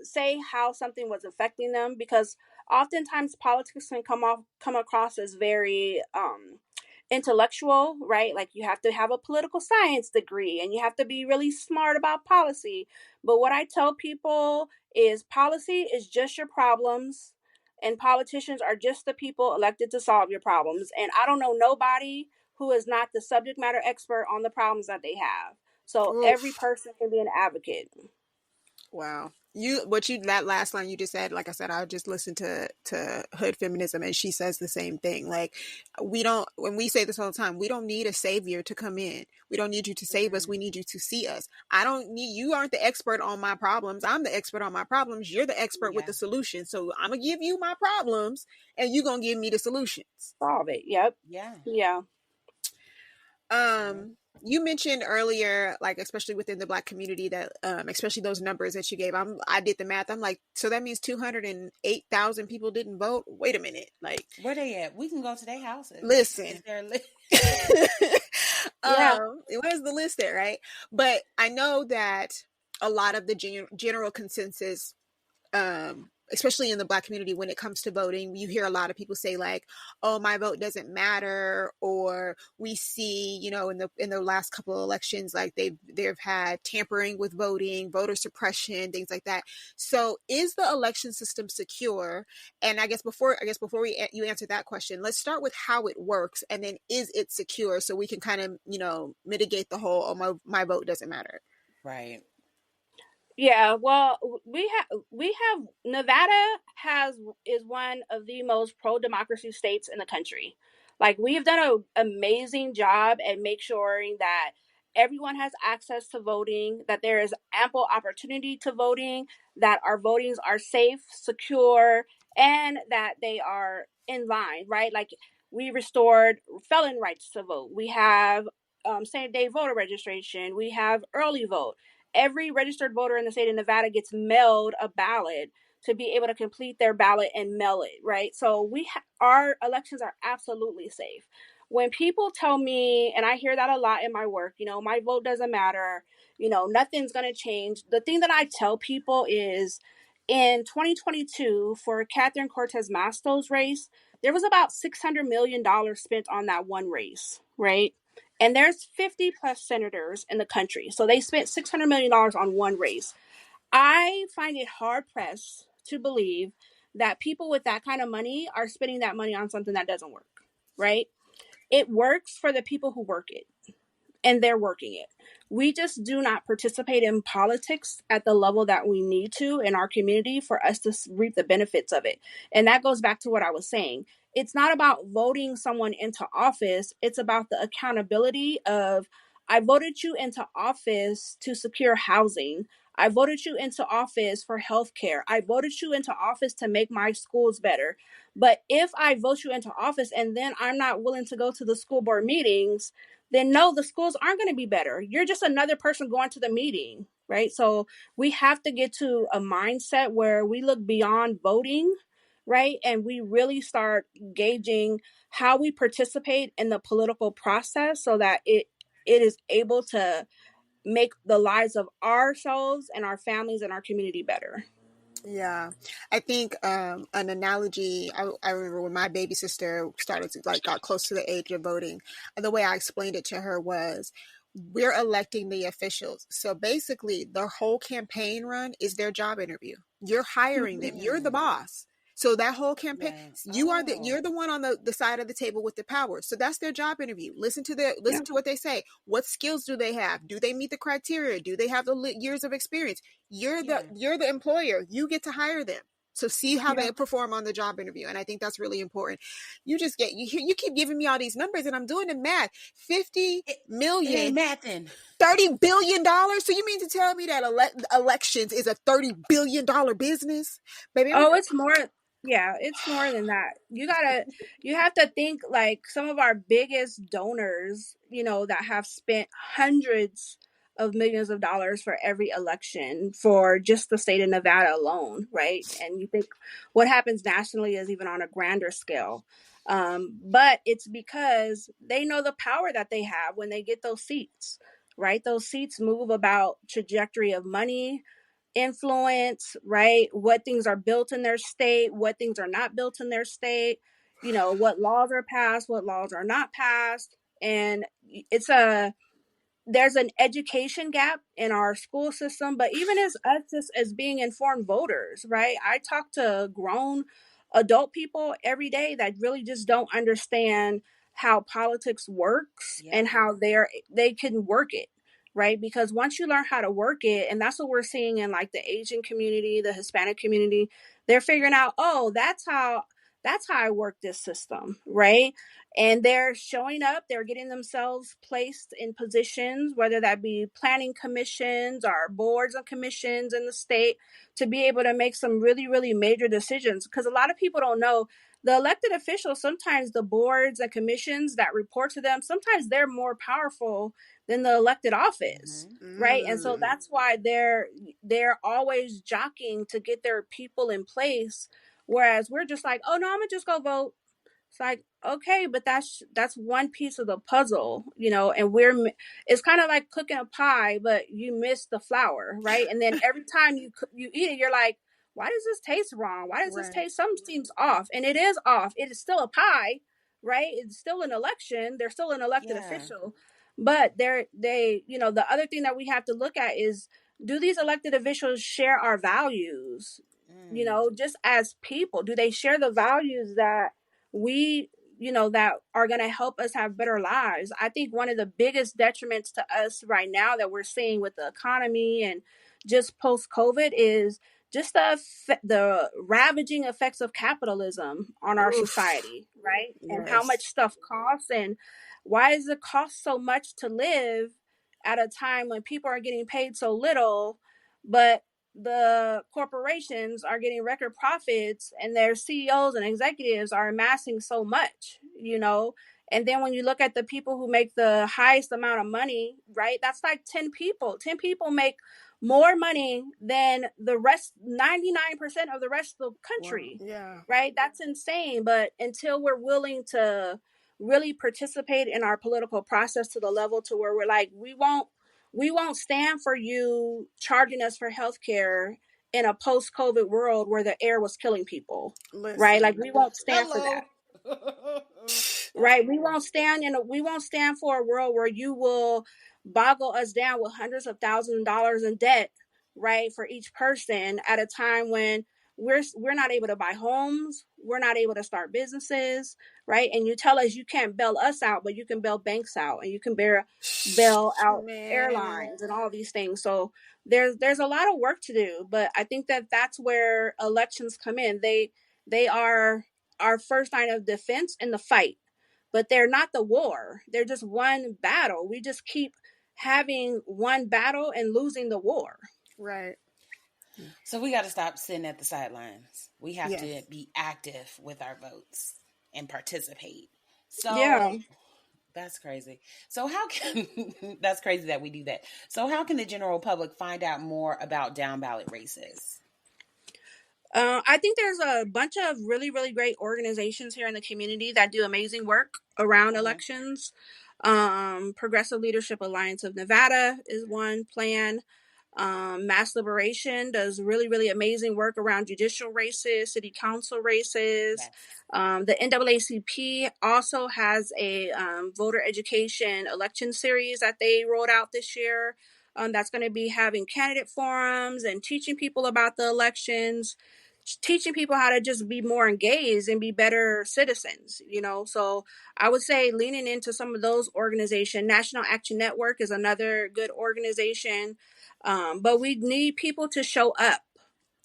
something was affecting them. Because oftentimes politics can come across as very intellectual, right? Like, you have to have a political science degree and you have to be really smart about policy. But what I tell people is, policy is just your problems, and politicians are just the people elected to solve your problems. And I don't know nobody who is not the subject matter expert on the problems that they have. So every Oof. person can be an advocate. Wow. That last line you just said, like I said, I just listened to Hood Feminism, and she says the same thing. Like, when we say this all the time, we don't need a savior to come in. We don't need you to save us. We need you to see us. You aren't the expert on my problems. I'm the expert on my problems. You're the expert with the solution. So I'm going to give you my problems and you're going to give me the solutions. Solve it. Yep. Yeah. Yeah. You mentioned earlier, like, especially within the Black community, that especially those numbers that you gave, I did the math. I'm like, so that means 208,000 people didn't vote. Wait a minute, like, where they at? We can go to their houses. Listen. Is there a list? Yeah. Where's the list there, right? But I know that a lot of the general consensus, especially in the Black community, when it comes to voting, you hear a lot of people say, like, oh, my vote doesn't matter. Or we see, in the last couple of elections, like, they've had tampering with voting, voter suppression, things like that. So is the election system secure? And I guess before you answer that question, let's start with how it works, and then, is it secure, so we can kind of mitigate the whole, oh, my vote doesn't matter. Right. Yeah, well, we have Nevada is one of the most pro democracy states in the country. Like, we've done an amazing job at make sure that everyone has access to voting, that there is ample opportunity to voting, that our votings are safe, secure, and that they are in line, right? Like, we restored felon rights to vote. We have same day voter registration. We have early vote. Every registered voter in the state of Nevada gets mailed a ballot to be able to complete their ballot and mail it, right? So our elections are absolutely safe. When people tell me, and I hear that a lot in my work, my vote doesn't matter, nothing's going to change. The thing that I tell people is, in 2022, for Catherine Cortez Masto's race, there was about $600 million spent on that one race, right? And there's 50 plus senators in the country. So they spent $600 million on one race. I find it hard pressed to believe that people with that kind of money are spending that money on something that doesn't work, right? It works for the people who work it, and they're working it. We just do not participate in politics at the level that we need to in our community for us to reap the benefits of it. And that goes back to what I was saying. It's not about voting someone into office. It's about the accountability of, I voted you into office to secure housing. I voted you into office for healthcare. I voted you into office to make my schools better. But if I vote you into office and then I'm not willing to go to the school board meetings, then no, the schools aren't going to be better. You're just another person going to the meeting, right? So we have to get to a mindset where we look beyond voting, right? And we really start gauging how we participate in the political process so that it it is able to make the lives of ourselves and our families and our community better. Yeah, I think an analogy. I remember when my baby sister started to got close to the age of voting, and the way I explained it to her was, we're electing the officials. So basically, their whole campaign run is their job interview. You're hiring them. You're the boss. So that whole campaign, you're the one on the side of the table with the power. So that's their job interview. Listen to what they say. What skills do they have? Do they meet the criteria? Do they have the years of experience? You're the employer. You get to hire them. So see how they perform on the job interview. And I think that's really important. You keep giving me all these numbers and I'm doing the math. 50 million. Mathing. $30 billion. So you mean to tell me that elections is a $30 billion business? Baby, it's more. Yeah, it's more than that. You have to think like some of our biggest donors, that have spent hundreds of millions of dollars for every election for just the state of Nevada alone, right? And you think what happens nationally is even on a grander scale. But it's because they know the power that they have when they get those seats, right? Those seats move about trajectory of money, influence, right? What things are built in their state, what things are not built in their state, what laws are passed, what laws are not passed. And there's an education gap in our school system, but even as us just as being informed voters, right? I talk to grown adult people every day that really just don't understand how politics works and how they can work it, right? Because once you learn how to work it, and that's what we're seeing in like the Asian community, the Hispanic community, they're figuring out, oh, that's how I work this system, right? And they're showing up, they're getting themselves placed in positions, whether that be planning commissions or boards and commissions in the state, to be able to make some really, really major decisions. Because a lot of people don't know, the elected officials, sometimes the boards and commissions that report to them, sometimes they're more powerful than the elected office, right? And so that's why they're always jockeying to get their people in place. Whereas we're just like, oh no, I'm gonna just go vote. It's like, okay, but that's one piece of the puzzle, and it's kind of like cooking a pie, but you miss the flour, right? And then every time you eat it, you're like, why does this taste wrong? Why does this taste, something seems off? And it is off. It is still a pie, right? It's still an election. They're still an elected official. But the other thing that we have to look at is, do these elected officials share our values? Just as people, do they share the values that we, that are going to help us have better lives? I think one of the biggest detriments to us right now that we're seeing with the economy and just post-COVID is just the ravaging effects of capitalism on our society, right? Yes. And how much stuff costs, and why does it cost so much to live at a time when people are getting paid so little, but the corporations are getting record profits and their CEOs and executives are amassing so much, And then when you look at the people who make the highest amount of money, right? That's like 10 people. 10 people make more money than the rest, 99% of the rest of the country. Wow. Yeah. Right? That's insane. But until we're willing to really participate in our political process to the level to where we're like, we won't stand for you charging us for healthcare in a post-COVID world where the air was killing people. Listen, right? Like, we won't stand for that. Right? We won't stand for a world where you will boggle us down with hundreds of thousands of dollars in debt, right, for each person at a time when we're not able to buy homes, we're not able to start businesses, right? And you tell us you can't bail us out, but you can bail banks out, and you can bail out airlines and all these things. So there's a lot of work to do, but I think that's where elections come in. They are our first line of defense in the fight, but they're not the war. They're just one battle. We just keep having one battle and losing the war. Right. So we got to stop sitting at the sidelines. We have to be active with our votes and participate. So that's crazy. So how can that's crazy that we do that. So how can the general public find out more about down ballot races? I think there's a bunch of really, really great organizations here in the community that do amazing work around elections. Progressive Leadership Alliance of Nevada is one plan. Mass Liberation does really, really amazing work around judicial races, city council races. Yes. The NAACP also has a voter education election series that they rolled out this year. That's going to be having candidate forums and teaching people about the elections, teaching people how to just be more engaged and be better citizens, you know. So I would say leaning into some of those organizations. National Action Network is another good organization. But we need people to show up.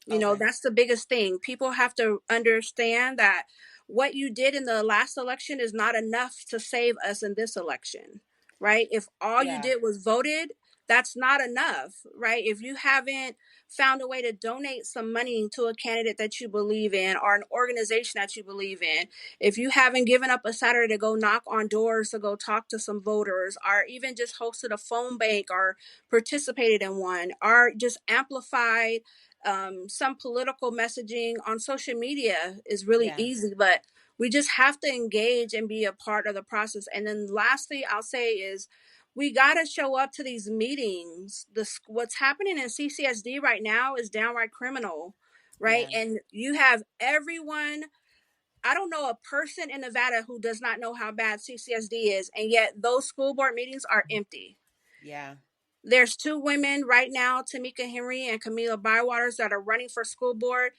You know, that's the biggest thing. People have to understand that what you did in the last election is not enough to save us in this election, right? If all you did was voted, that's not enough, right? If you haven't found a way to donate some money to a candidate that you believe in or an organization that you believe in, if you haven't given up a Saturday to go knock on doors to go talk to some voters, or even just hosted a phone bank or participated in one, or just amplified some political messaging on social media is really easy, but we just have to engage and be a part of the process. And then lastly, I'll say is we got to show up to these meetings. What's happening in CCSD right now is downright criminal, right? And you have everyone. I don't know a person in Nevada who does not know how bad CCSD is, and yet those school board meetings are empty. Yeah. There's two women right now, Tamika Henry and Camila Bywaters, that are running for school board.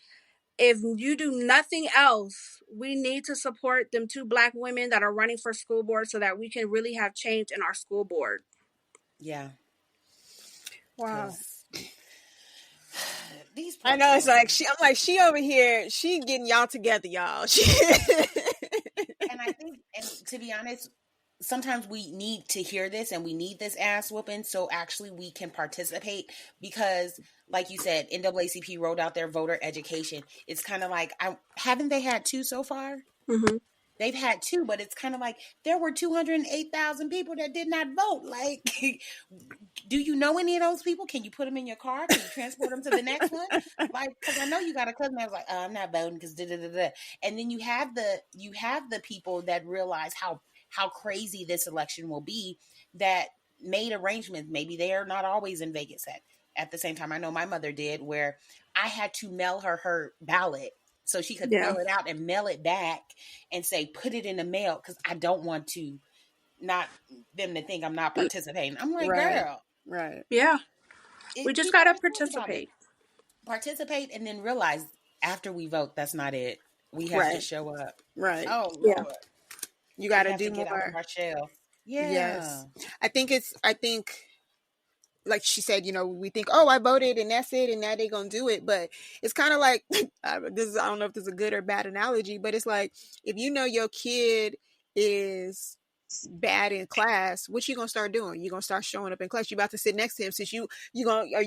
If you do nothing else, we need to support them two Black women that are running for school board so that we can really have change in our school board. Yeah. Wow. These I know it's like she over here, she getting y'all together, y'all. And I think, and to be honest, sometimes we need to hear this and we need this ass whooping so actually we can participate, because like you said, NAACP rolled out their voter education. It's kind of like, haven't they had two so far? Mm-hmm. They've had two, but it's kind of like there were 208,000 people that did not vote. Like, do you know any of those people? Can you put them in your car? Can you transport them to the next one? Like, because I know you got a cousin that was like, I'm not voting because da da da da. And then you have the people that realize how crazy this election will be, that made arrangements. Maybe they are not always in Vegas at the same time. I know my mother did, where I had to mail her ballot so she could fill it out and mail it back and say, put it in the mail, because I don't want to not them to think I'm not participating. I'm like, girl. Right. Yeah. We just got to participate. Participate, and then realize after we vote, that's not it. We have to show up. Right. Oh, Lord. You got to do get more. Out of our shell. Yeah. Yes. I think like she said, you know, we think, oh, I voted and that's it, and now they're going to do it. But it's kind of like, I don't know if this is a good or bad analogy, but it's like, if you know your kid is bad in class, what you gonna start doing? You're gonna start showing up in class. You about to sit next to him. Since are you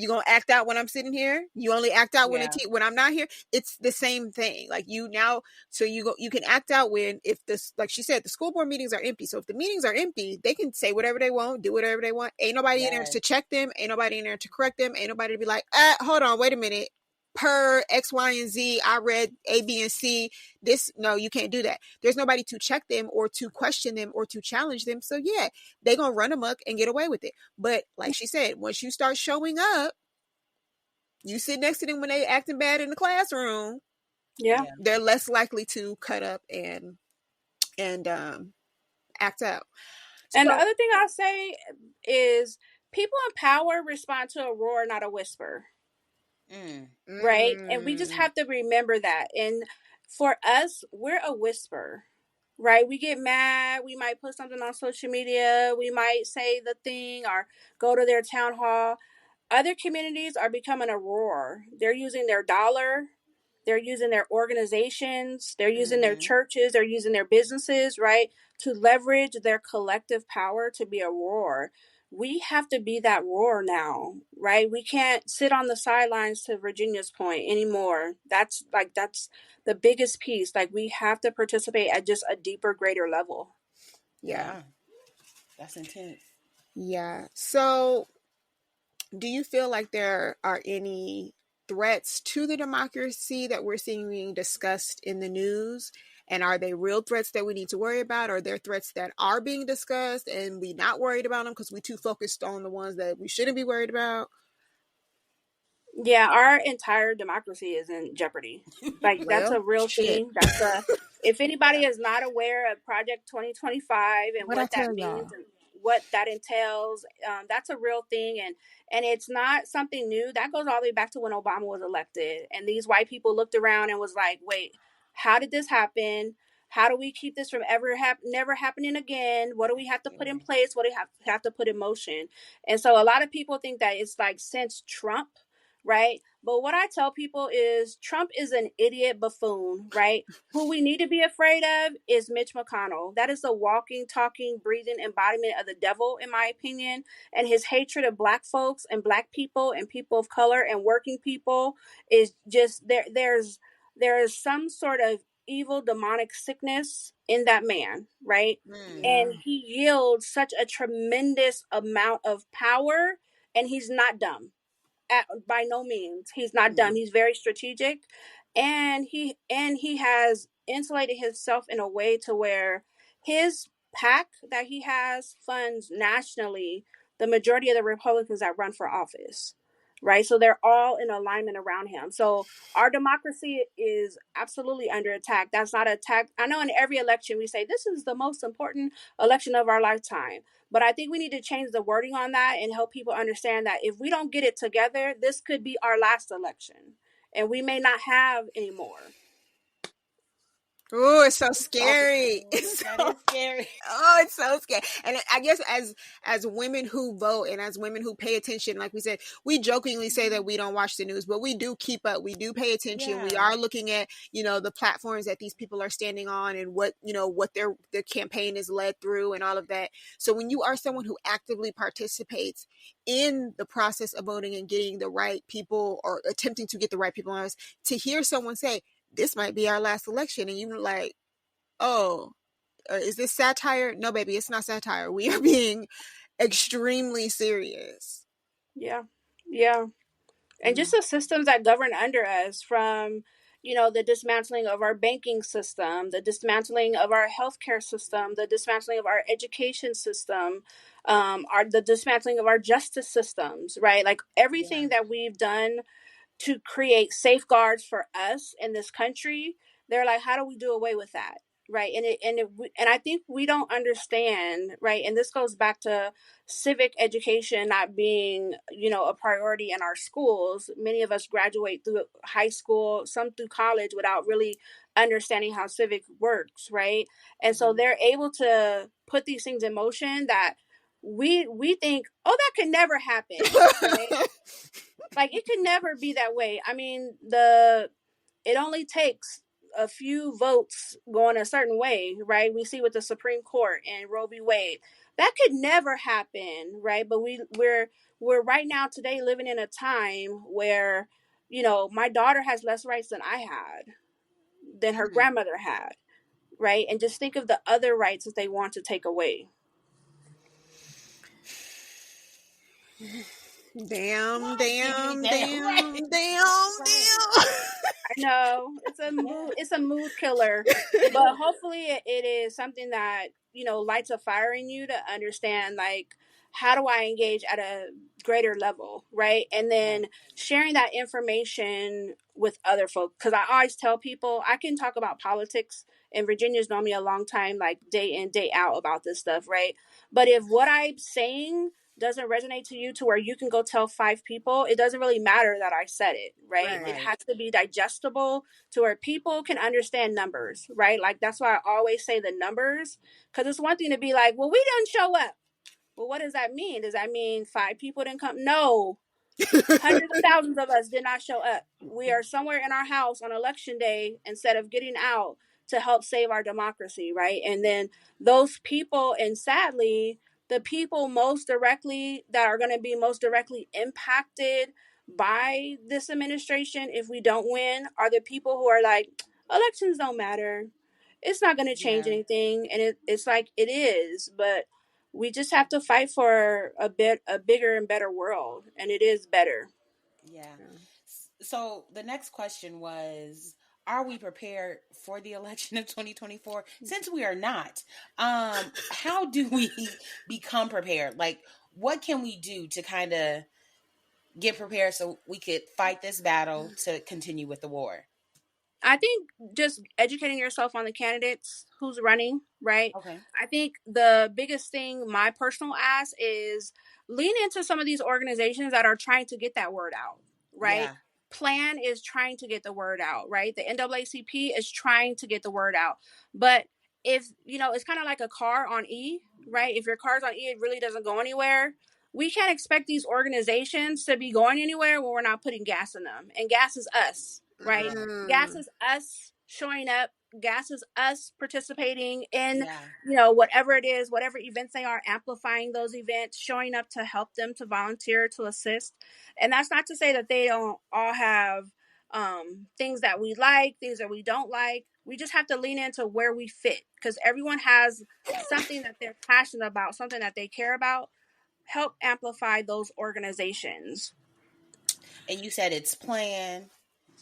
gonna act out when I'm sitting here? You only act out when I'm not here. It's the same thing. Like you now, so you can act out when, if this, like she said, the school board meetings are empty. So if the meetings are empty, they can say whatever they want, do whatever they want. Ain't nobody in there to check them. Ain't nobody in there to correct them. Ain't nobody to be like, hold on, wait a minute. Per X, Y, and Z, I read A, B, and C. No, you can't do that. There's nobody to check them or to question them or to challenge them. So yeah, they're going to run amok and get away with it. But like she said, once you start showing up, you sit next to them when they acting bad in the classroom. Yeah. They're less likely to cut up and act out. And the other thing I'll say is people in power respond to a roar, not a whisper. Right? And we just have to remember that. And for us, we're a whisper, right? We get mad. We might put something on social media. We might say the thing or go to their town hall. Other communities are becoming a roar. They're using their dollar. They're using their organizations. They're using their churches. They're using their businesses, right, to leverage their collective power to be a roar. We have to be that roar now, right? We can't sit on the sidelines, to Virginia's point, anymore. That's the biggest piece. Like, we have to participate at just a deeper, greater level. Yeah. That's intense. Yeah. So do you feel like there are any threats to the democracy that we're seeing being discussed in the news? And are they real threats that we need to worry about? Or are there threats that are being discussed and we not worried about them because we too focused on the ones that we shouldn't be worried about? Yeah, our entire democracy is in jeopardy. Like, that's a real thing. If anybody is not aware of Project 2025 and what that means and what that entails, that's a real thing. And it's not something new. That goes all the way back to when Obama was elected. And these white people looked around and was like, wait, how did this happen? How do we keep this from never happening again? What do we have to put in place? What do we have to put in motion? And so a lot of people think that it's like since Trump, right? But what I tell people is Trump is an idiot buffoon, right? Who we need to be afraid of is Mitch McConnell. That is the walking, talking, breathing embodiment of the devil, in my opinion. And his hatred of Black folks and Black people and people of color and working people is just there's some sort of evil demonic sickness in that man, right? And he yields such a tremendous amount of power, and he's not dumb. By no means. He's not dumb. He's very strategic, and he has insulated himself in a way to where his pack that he has funds nationally the majority of the Republicans that run for office, right? So they're all in alignment around him. So our democracy is absolutely under attack. That's not an attack. I know in every election we say this is the most important election of our lifetime. But I think we need to change the wording on that and help people understand that if we don't get it together, this could be our last election and we may not have any more. Oh, it's so scary. It's so scary. Oh, it's so scary. And I guess as women who vote and as women who pay attention, like we said, we jokingly say that we don't watch the news, but we do keep up. We do pay attention. Yeah. We are looking at, the platforms that these people are standing on and what their campaign is led through and all of that. So when you are someone who actively participates in the process of voting and getting the right people or attempting to get the right people on us, to hear someone say, this might be our last election, and you're like, oh, is this satire? No, baby, it's not satire. We are being extremely serious. Yeah. And just the systems that govern under us, from the dismantling of our banking system, the dismantling of our healthcare system, the dismantling of our education system, the dismantling of our justice systems, right? Like everything that we've done to create safeguards for us in this country, they're like, how do we do away with that? Right. And I think we don't understand, right? And this goes back to civic education not being, a priority in our schools. Many of us graduate through high school, some through college, without really understanding how civic works, right? And so they're able to put these things in motion that we think, oh, that could never happen, right? Like, it could never be that way. I mean, it only takes a few votes going a certain way, right? We see with the Supreme Court and Roe v. Wade. That could never happen, right? But we're right now today living in a time where, my daughter has less rights than I had, than her grandmother had, right? And just think of the other rights that they want to take away. Damn. I know it's a mood killer, but hopefully it is something that lights a fire in you to understand, like, how do I engage at a greater level, right? And then sharing that information with other folks, because I always tell people I can talk about politics, and Virginia's known me a long time, like day in, day out about this stuff, right? But if what I'm saying doesn't resonate to you to where you can go tell 5 people, it doesn't really matter that I said it, right? It has to be digestible to where people can understand numbers, right? Like, that's why I always say the numbers, because it's one thing to be like, well, we didn't show up. Well, what does that mean? Does that mean 5 people didn't come? No. Hundreds of thousands of us did not show up. We are somewhere in our house on election day instead of getting out to help save our democracy, right? And then those people, and sadly, the people most directly that are going to be most directly impacted by this administration if we don't win are the people who are like, elections don't matter. It's not going to change anything. And it's like, it is, but we just have to fight for a bigger and better world, and it is better. Yeah. So the next question was, are we prepared for the election of 2024? Since we are not, how do we become prepared? Like, what can we do to kind of get prepared so we could fight this battle to continue with the war? I think just educating yourself on the candidates who's running, right? Okay. I think the biggest thing, my personal ask, is lean into some of these organizations that are trying to get that word out, right? Yeah. Plan is trying to get the word out, right? The NAACP is trying to get the word out. But if, it's kind of like a car on E, right? If your car's on E, it really doesn't go anywhere. We can't expect these organizations to be going anywhere when we're not putting gas in them. And gas is us, right? Gas is us showing up. Gas is us participating in, whatever it is, whatever events they are, amplifying those events, showing up to help them, to volunteer, to assist. And that's not to say that they don't all have things that we like, things that we don't like. We just have to lean into where we fit, because everyone has something that they're passionate about, something that they care about. Help amplify those organizations. And you said it's PLAN,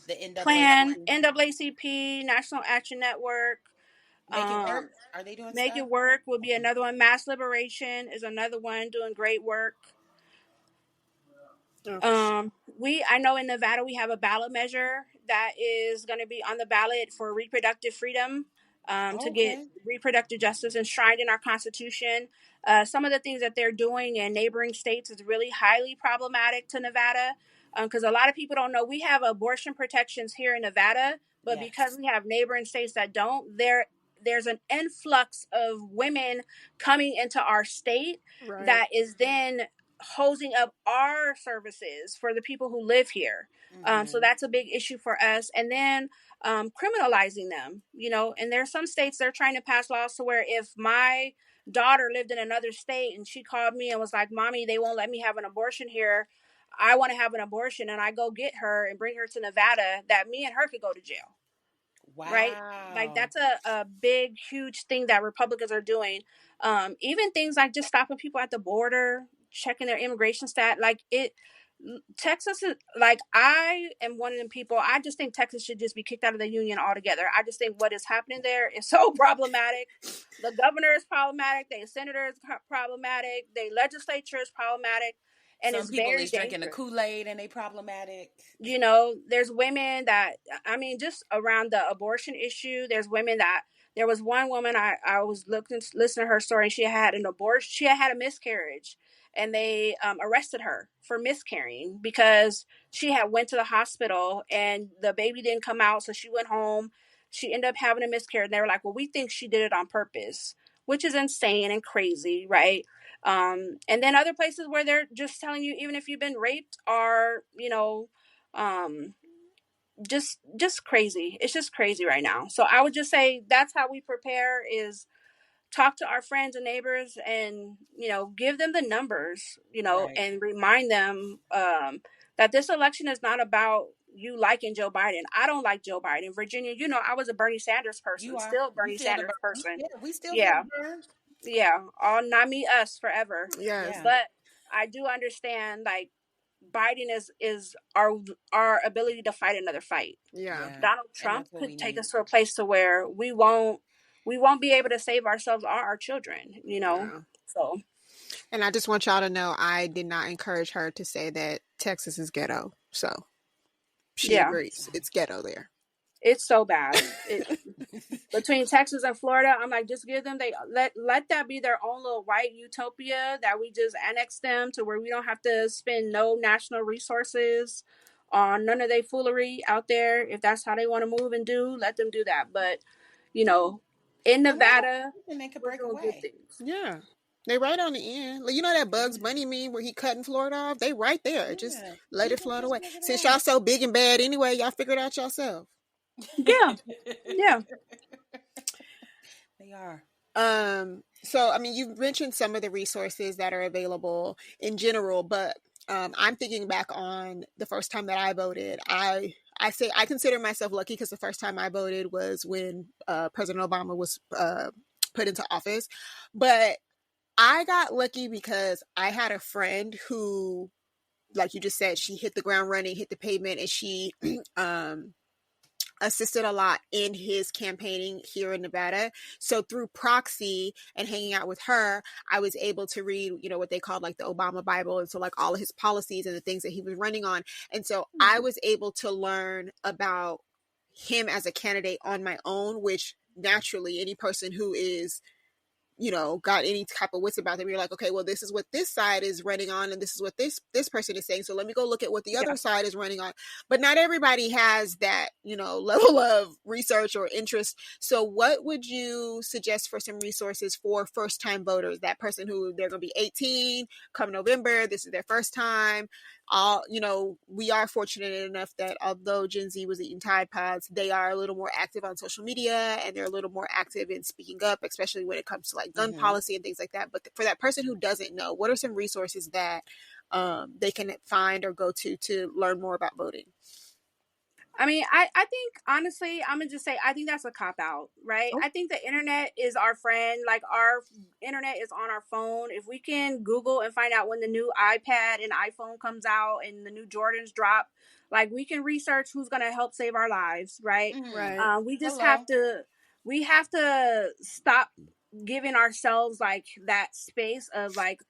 the NAACP. PLAN, NAACP, National Action Network. Make It Work. Are they doing Make stuff? It Work will be another one. Mass Liberation is another one doing great work. I know in Nevada we have a ballot measure that is going to be on the ballot for reproductive freedom, to get reproductive justice enshrined in our Constitution. Some of the things that they're doing in neighboring states is really highly problematic to Nevada, because a lot of people don't know we have abortion protections here in Nevada, but because we have neighboring states that don't, there's an influx of women coming into our state that is then hosing up our services for the people who live here. So that's a big issue for us. And then criminalizing them, and there's some states they're trying to pass laws to where if my daughter lived in another state and she called me and was like, "Mommy, they won't let me have an abortion here. I want to have an abortion," and I go get her and bring her to Nevada, that me and her could go to jail. Wow. Right? Like, that's a big, huge thing that Republicans are doing. Even things like just stopping people at the border, checking their immigration stat. Texas is, like, I am one of them people, I just think Texas should just be kicked out of the union altogether. I just think what is happening there is so problematic. The governor is problematic. The senator is problematic. The legislature is problematic. And some people is drinking the Kool-Aid and they problematic. There's women that, just around the abortion issue, there's women that, there was one woman, I was listening to her story, and she had an abortion. She had a miscarriage, and they arrested her for miscarrying because she had went to the hospital and the baby didn't come out. So she went home. She ended up having a miscarriage. And they were like, "Well, we think she did it on purpose," which is insane and crazy, right? And then other places where they're just telling you, even if you've been raped, are, just crazy. It's just crazy right now. So I would just say that's how we prepare, is talk to our friends and neighbors and, give them the numbers, and remind them that this election is not about you liking Joe Biden. I don't like Joe Biden. Virginia, I was a Bernie Sanders person. Still Bernie Sanders person. We still all not me, us forever. Yes. But I do understand, like, Biden is our ability to fight another fight. Donald Trump could take us to a place to where we won't be able to save ourselves or our children, So, and I just want y'all to know, I did not encourage her to say that Texas is ghetto. So she agrees. It's ghetto there. It's so bad. Between Texas and Florida, I'm like, just give them, let that be their own little white utopia, that we just annex them to where we don't have to spend no national resources on none of their foolery out there. If that's how they want to move and do, let them do that. But, in Nevada, we're doing good things. Yeah. They right on the end. That Bugs Bunny meme where he cutting Florida off? They right there. Just let it float away. Since y'all so big and bad anyway, y'all figure it out yourself. Yeah. They are. So, you mentioned some of the resources that are available in general, but I'm thinking back on the first time that I voted. I say I consider myself lucky because the first time I voted was when President Obama was put into office. But I got lucky because I had a friend who, like you just said, she hit the ground running, hit the pavement, and she assisted a lot in his campaigning here in Nevada. So through proxy and hanging out with her, I was able to read, what they called like the Obama Bible. And so like all of his policies and the things that he was running on. And so I was able to learn about him as a candidate on my own, which naturally any person who is got any type of wits about them, you're like, okay, well, this is what this side is running on, and this is what this person is saying. So let me go look at what the other side is running on. But not everybody has that, level of research or interest. So what would you suggest for some resources for first-time voters? That person who they're going to be 18 come November, this is their first time. We are fortunate enough that although Gen Z was eating Tide Pods, they are a little more active on social media, and they're a little more active in speaking up, especially when it comes to like gun policy and things like that. But for that person who doesn't know, what are some resources that they can find or go to learn more about voting? I mean, I think, honestly, I'm going to just say, I think that's a cop-out, right? I think the internet is our friend. Like, our internet is on our phone. If we can Google and find out when the new iPad and iPhone comes out and the new Jordans drop, like, we can research who's going to help save our lives, right? Right. We just have to stop giving ourselves like that space of like,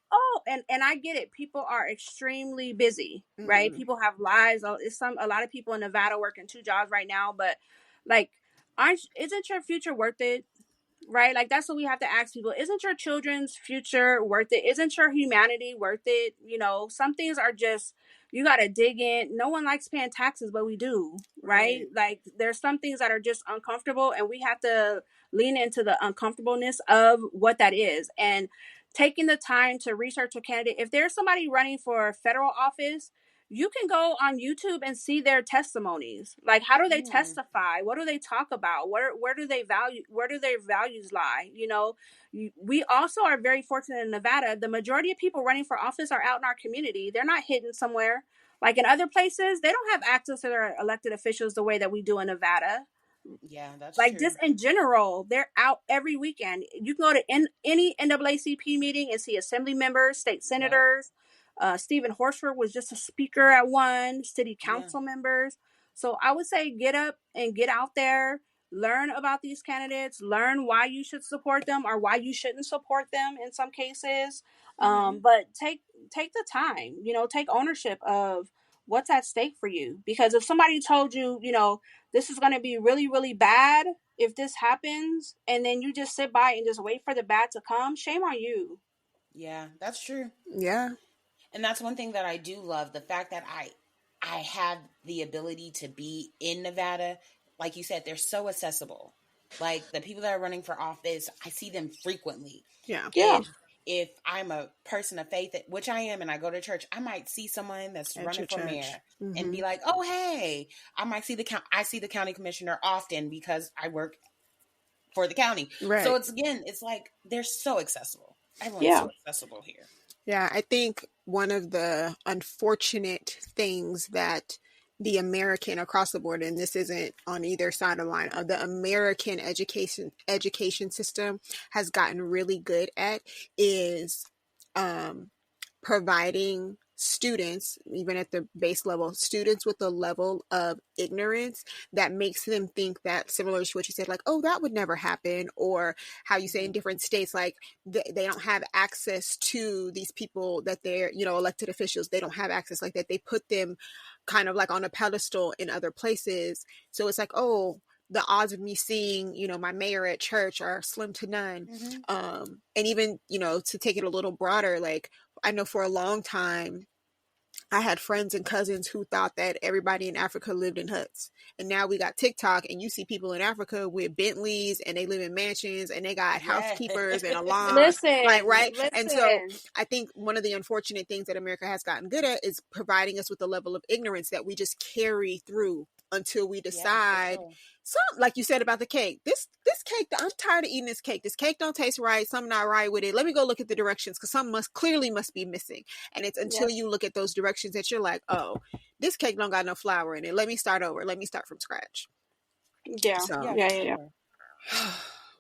and I get it, people are extremely busy, right? People have lives. A lot of people in Nevada working 2 jobs right now, but like, isn't your future worth it? Right? Like, that's what we have to ask people. Isn't your children's future worth it? Isn't your humanity worth it? Some things are just, you got to dig in. No one likes paying taxes, but we do, right? Like, there's some things that are just uncomfortable, and we have to lean into the uncomfortableness of what that is. And taking the time to research a candidate. If there's somebody running for federal office, you can go on YouTube and see their testimonies. Like, how do they testify? What do they talk about? Where do their values lie? We also are very fortunate in Nevada. The majority of people running for office are out in our community. They're not hidden somewhere. Like in other places, they don't have access to their elected officials the way that we do in Nevada. Yeah, that's like true. Just in general, they're out every weekend. You can go to any NAACP meeting and see assembly members, state senators. Stephen Horsford was just a speaker at one, city council members. So I would say get up and get out there, learn about these candidates, learn why you should support them or why you shouldn't support them in some cases. But take the time, take ownership of what's at stake for you. Because if somebody told you, this is going to be really, really bad if this happens, and then you just sit by and just wait for the bad to come, shame on you. Yeah, that's true. Yeah. And that's one thing that I do love, the fact that I have the ability to be in Nevada. Like you said, they're so accessible. Like the people that are running for office, I see them frequently. Yeah. If I'm a person of faith, which I am, and I go to church, I might see someone that's At running for your mayor church. and be like, "Oh, hey!" I might see I see the county commissioner often because I work for the county. Right. So it's like they're so accessible. Everyone's so accessible here. Yeah, I think one of the unfortunate things that the American across the board, and this isn't on either side of the line, of the American education system has gotten really good at is providing students, even at the base level, students with a level of ignorance that makes them think that, similar to what you said, like, oh, that would never happen, or how you say in different states, like they don't have access to these people that they're, elected officials. They don't have access like that. They put them kind of like on a pedestal in other places. So it's like, oh, the odds of me seeing, my mayor at church are slim to none. And even, to take it a little broader, like I know for a long time, I had friends and cousins who thought that everybody in Africa lived in huts. And now we got TikTok, and you see people in Africa with Bentleys, and they live in mansions, and they got housekeepers and alarms. Right? And so I think one of the unfortunate things that America has gotten good at is providing us with a level of ignorance that we just carry through until we decide. So, like you said about the cake, this cake, I'm tired of eating this cake. This cake don't taste right. Something not right with it. Let me go look at the directions, because something clearly must be missing. And it's until you look at those directions that you're like, oh, this cake don't got no flour in it. Let me start over. Let me start from scratch. Yeah. Yeah.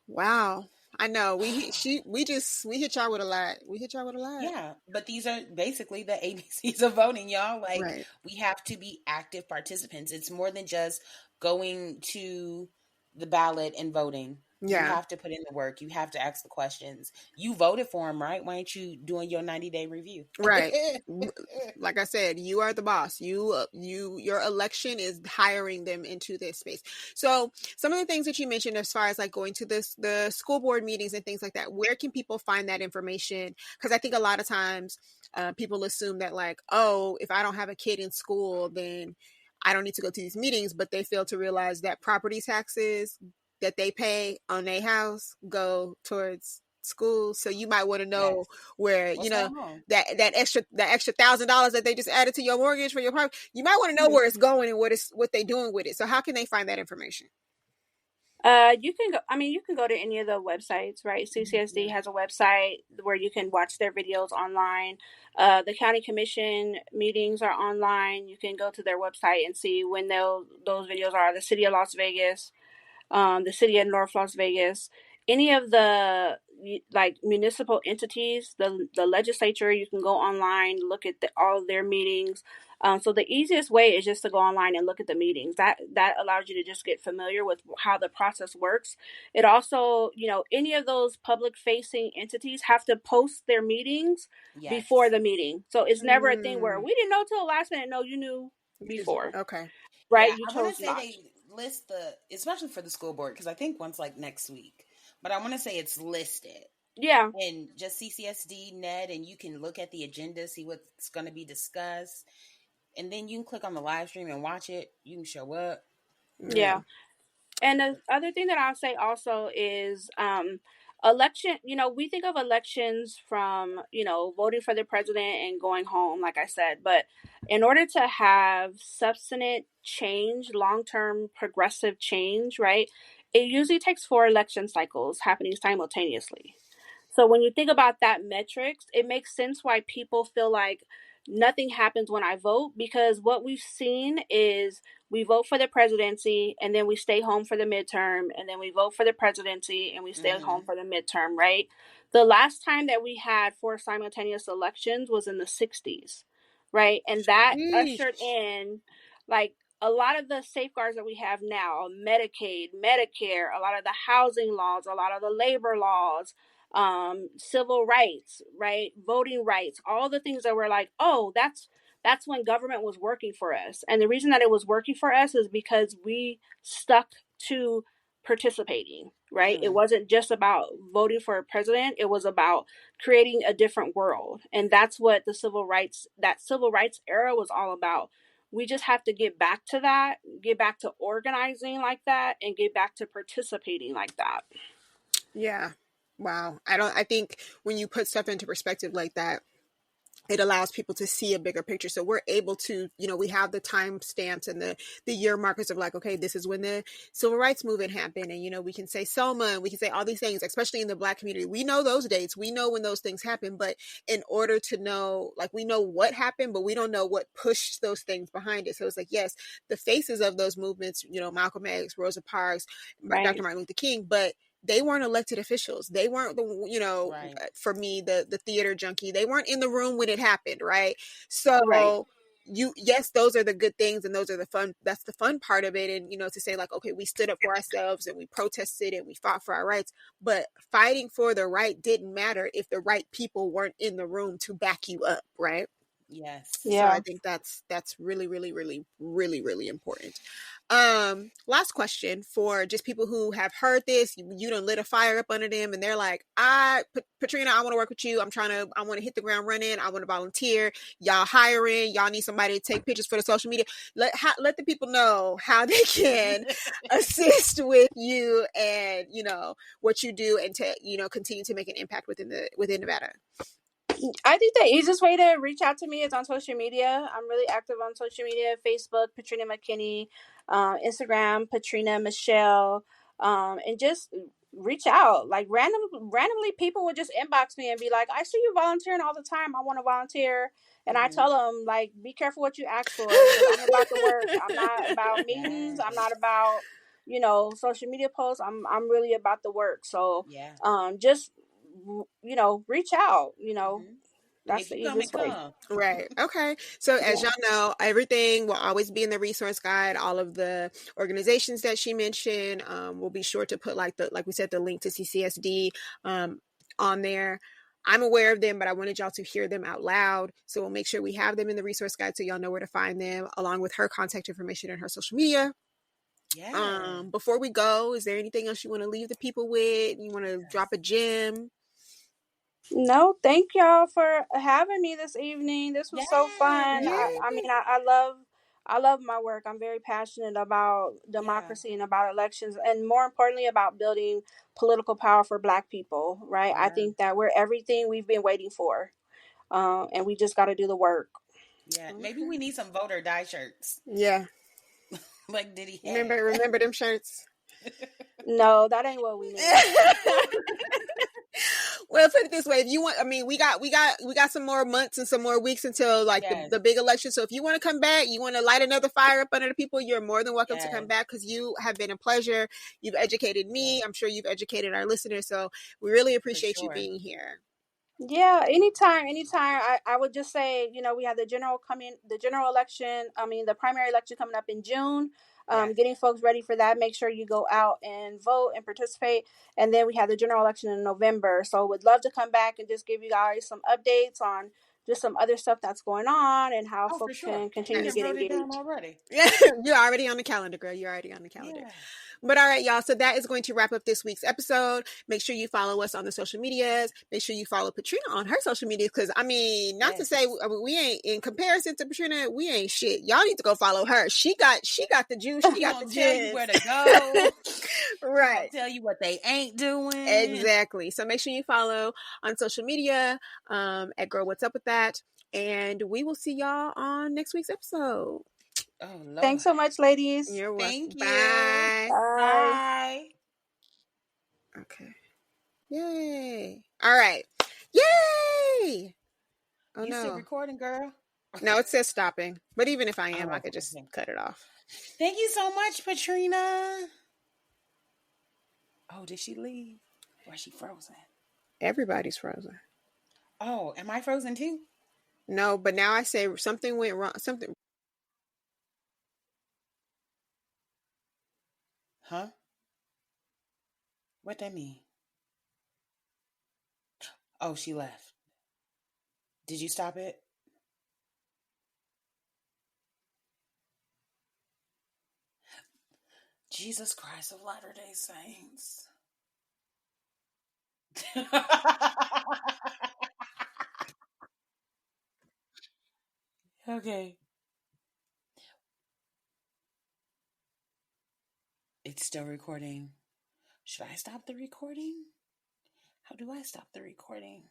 Wow. I know we hit y'all with a lot. Yeah, but these are basically the ABCs of voting, y'all. Like we have to be active participants. It's more than just going to the ballot and voting. You have to put in the work. You have to ask the questions. You voted for them, right? Why ain't you doing your 90-day review? Right. Like I said, you are the boss. Your election is hiring them into this space. So some of the things that you mentioned as far as like going to the school board meetings and things like that, where can people find that information? Because I think a lot of times people assume that like, oh, if I don't have a kid in school, then I don't need to go to these meetings, but they fail to realize that property taxes that they pay on their house go towards school. So you might want to know where What's that extra $1,000 that they just added to your mortgage for your property. You might want to know where it's going and what they're doing with it. So how can they find that information? You can go. I mean, you can go to any of the websites, right? CCSD has a website where you can watch their videos online. The county commission meetings are online. You can go to their website and see when those videos are. The city of Las Vegas, the city of North Las Vegas, any of the like municipal entities, the legislature, you can go online, look at all of their meetings. So the easiest way is just to go online and look at the meetings. That allows you to just get familiar with how the process works. It also, any of those public facing entities have to post their meetings before the meeting. So it's never a thing where we didn't know till the last minute. No, you knew before. Okay. Right. Yeah, I want to say they list especially for the school board, because I think one's like next week, but I want to say it's listed. Yeah. And just CCSD net, and you can look at the agenda, see what's going to be discussed. And then you can click on the live stream and watch it. You can show up. Yeah. And the other thing that I'll say also is election, we think of elections from, voting for the president and going home, like I said. But in order to have substantive change, long-term progressive change, right, it usually takes 4 election cycles happening simultaneously. So when you think about that metrics, it makes sense why people feel like nothing happens when I vote, because what we've seen is we vote for the presidency and then we stay home for the midterm, and then we vote for the presidency and we stay home for the midterm, right? The last time that we had 4 simultaneous elections was in the 60s, right? And that ushered in like a lot of the safeguards that we have now, Medicaid, Medicare, a lot of the housing laws, a lot of the labor laws, civil rights, right? Voting rights, all the things that were like, oh, that's when government was working for us. And the reason that it was working for us is because we stuck to participating, right? It wasn't just about voting for a president. It was about creating a different world. And that's what that civil rights era was all about. We just have to get back to that, get back to organizing like that, and get back to participating like that. Yeah. Wow. I think when you put stuff into perspective like that, it allows people to see a bigger picture. So we're able to, we have the time stamps and the year markers of like, okay, this is when the civil rights movement happened. And, we can say Selma, and we can say all these things, especially in the Black community. We know those dates. We know when those things happen. But in order to know, like, we know what happened, but we don't know what pushed those things behind it. So it's like, yes, the faces of those movements, Malcolm X, Rosa Parks, Dr. Martin Luther King, but they weren't elected officials. They weren't for me, the theater junkie, they weren't in the room when it happened. Right. So yes, those are the good things. And those are that's the fun part of it. And, to say like, okay, we stood up for ourselves and we protested and we fought for our rights, but fighting for the right didn't matter if the right people weren't in the room to back you up. Right. Yes. Yeah. So I think that's really, really, really, really, really important. Last question for just people who have heard this, you done lit a fire up under them and they're like, Patrina, I want to work with you. I want to hit the ground running. I want to volunteer. Y'all hiring, y'all need somebody to take pictures for the social media. Let the people know how they can assist with you and, what you do and to, continue to make an impact within Nevada. I think the easiest way to reach out to me is on social media. I'm really active on social media: Facebook, Patrina McKinney, Instagram, Patrina Michele, and just reach out. Like randomly, people would just inbox me and be like, "I see you volunteering all the time. I want to volunteer." And I tell them, like, be careful what you ask for. I'm about the work. I'm not about meetings. I'm not about social media posts. I'm really about the work. So just reach out. That's If the you come, easiest and way. come. Right. Okay. So as Yeah. y'all know, everything will always be in the resource guide. All of the organizations that she mentioned, we'll be sure to put like we said, the link to CCSD on there. I'm aware of them, but I wanted y'all to hear them out loud. So we'll make sure we have them in the resource guide so y'all know where to find them, along with her contact information and her social media. Yeah. Before we go, is there anything else you want to leave the people with? You want to drop a gem? No, thank y'all for having me this evening. This was so fun. Yeah. I love my work. I'm very passionate about democracy Yeah. and about elections, and more importantly about building political power for Black people, right? I Yeah. think that we're everything we've been waiting for. And we just got to do the work. Yeah. Maybe Okay. we need some voter dye shirts. Yeah. Like Diddy had. Remember them shirts? No, that ain't what we need. Well, put it this way: if you want, I mean, we got some more months and some more weeks until like Yes. the big election. So if you want to come back, you want to light another fire up under the people, you're more than welcome to come Yes. back, because you have been a pleasure. You've educated me. I'm sure you've educated our listeners. So we really appreciate you sure. being here. Yeah, anytime. I would just say, we have the general election. I mean, the primary election coming up in June. Yes. Getting folks ready for that. Make sure you go out and vote and participate. And then we have the general election in November. So would love to come back and just give you guys some updates on just some other stuff that's going on and how folks can continue to get wrote it down engaged. already. You're already on the calendar, girl. You're already on the calendar. Yeah. But all right, y'all. So that is going to wrap up this week's episode. Make sure you follow us on the social medias. Make sure you follow Patrina on her social medias, because I mean, not to say we ain't, in comparison to Patrina, we ain't shit. Y'all need to go follow her. She got the juice. She got the tell you where to go. Right. Tell you what they ain't doing. Exactly. So make sure you follow on social media at Girl What's Up With That. And we will see y'all on next week's episode. Oh, Lord. Thanks so much, ladies. You're welcome. Thank you. Bye. Bye. Okay. Yay. All right. Yay. Oh, You still recording, girl? No, it says stopping. But even if I am, I could just cut it off. Thank you so much, Patrina. Oh, did she leave? Or is she frozen? Everybody's frozen. Oh, am I frozen too? No, but now I say something went wrong. Something. Huh? What that mean? Oh, she left. Did you stop it? Jesus Christ of Latter-day Saints. Okay. It's still recording. Should I stop the recording? How do I stop the recording?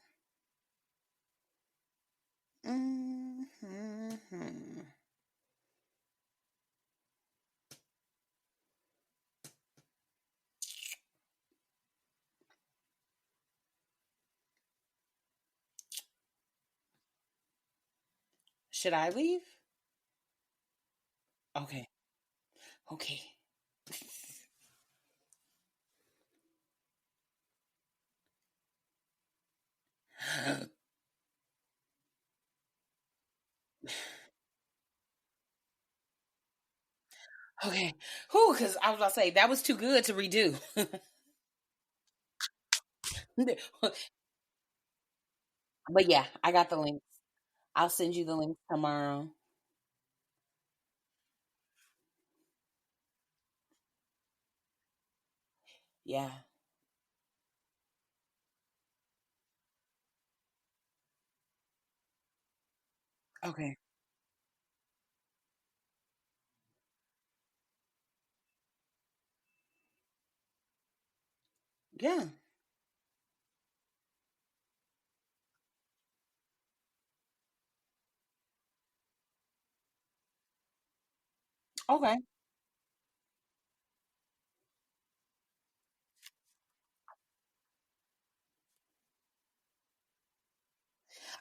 Should I leave? Okay. Okay. Okay. Whew, because I was about to say, that was too good to redo. But yeah, I got the links. I'll send you the links tomorrow. Yeah. Okay. Yeah. Okay.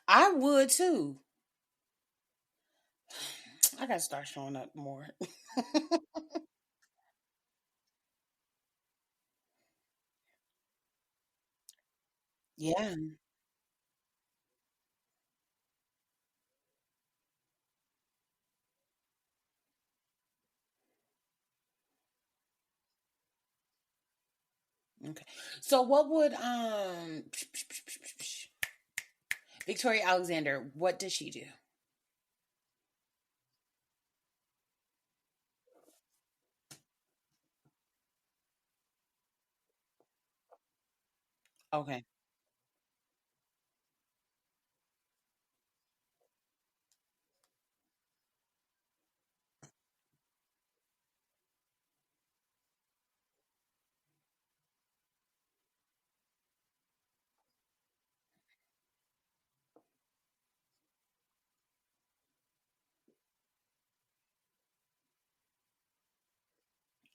I would too. I gotta start showing up more. Yeah. Okay. So what would Victoria Alexander, what does she do? Okay.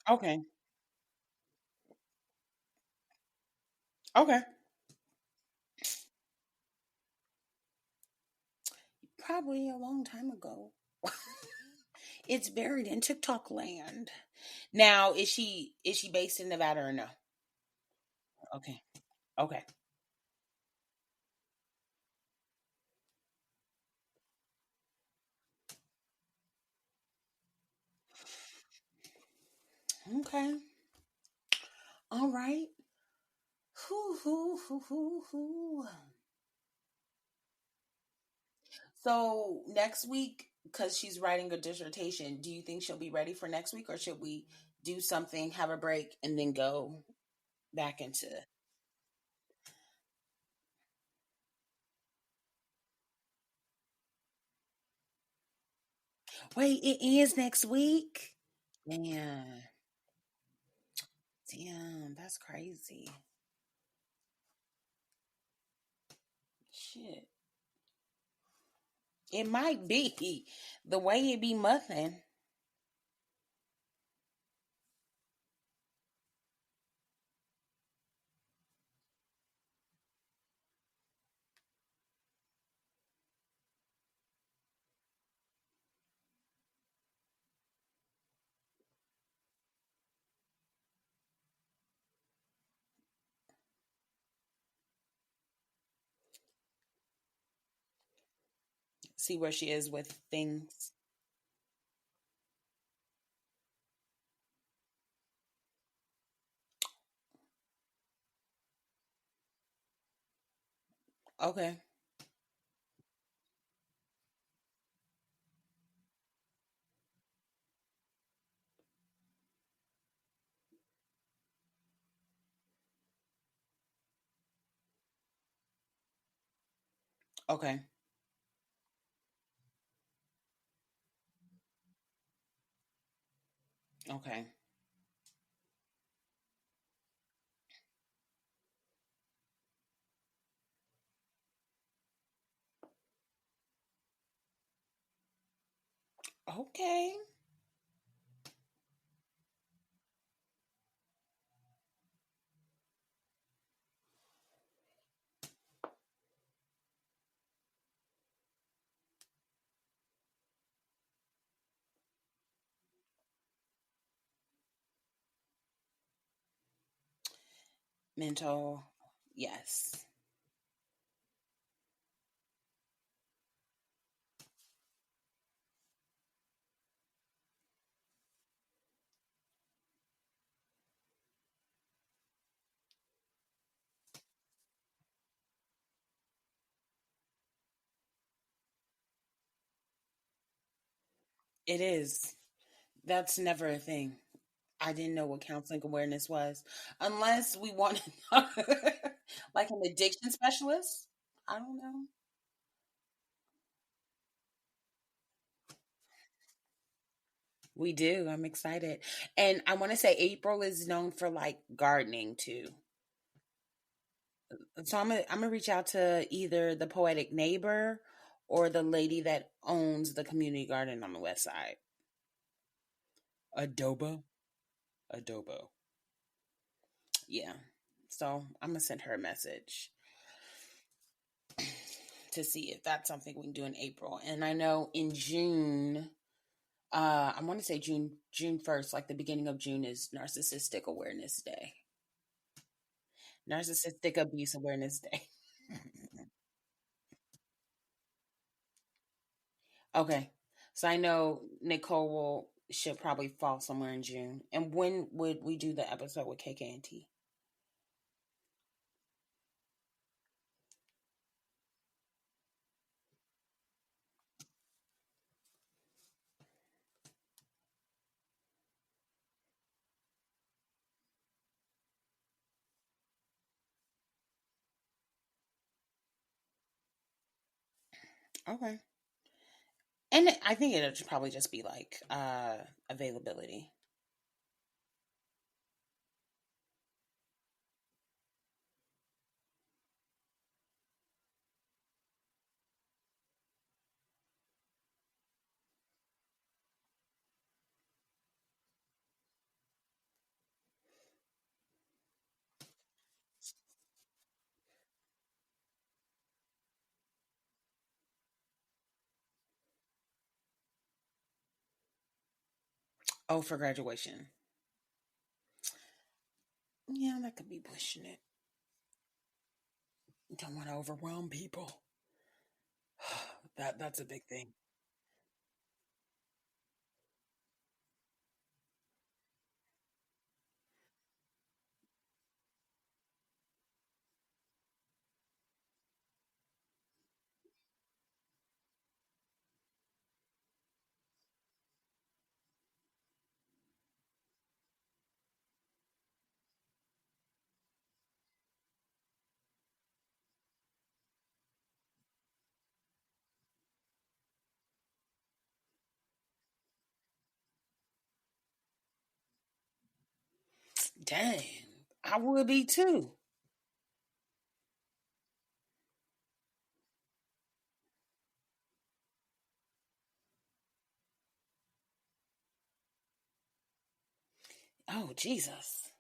Okay. Okay. Probably a long time ago. It's buried in TikTok land. Now, is she based in Nevada or no? Okay. Okay. Okay. All right. Hoo, hoo, hoo, hoo, hoo. So next week, because she's writing a dissertation, do you think she'll be ready for next week, or should we do something, have a break, and then go back into? Wait, it is next week? Man, damn, that's crazy. Shit. It might be the way it be muffin. See where she is with things. Okay. Okay. Okay. Okay. Mental. Yes. It is. That's never a thing. I didn't know what counseling awareness was. Unless we want like an addiction specialist. I don't know. We do. I'm excited. And I want to say April is known for like gardening too. So I'm gonna reach out to either the poetic neighbor or the lady that owns the community garden on the west side. Adobo. Adobo. Yeah. So I'm gonna send her a message to see if that's something we can do in April. And I know in June, I want to say June 1st, like the beginning of June, is Narcissistic Awareness Day. Narcissistic Abuse Awareness Day. Okay. So I know Nicole will should probably fall somewhere in June. And when would we do the episode with KK and T? Okay. And I think it'll probably just be like availability. Oh, for graduation. Yeah, that could be pushing it. Don't want to overwhelm people. That's a big thing. Dang, I would be too. Oh, Jesus.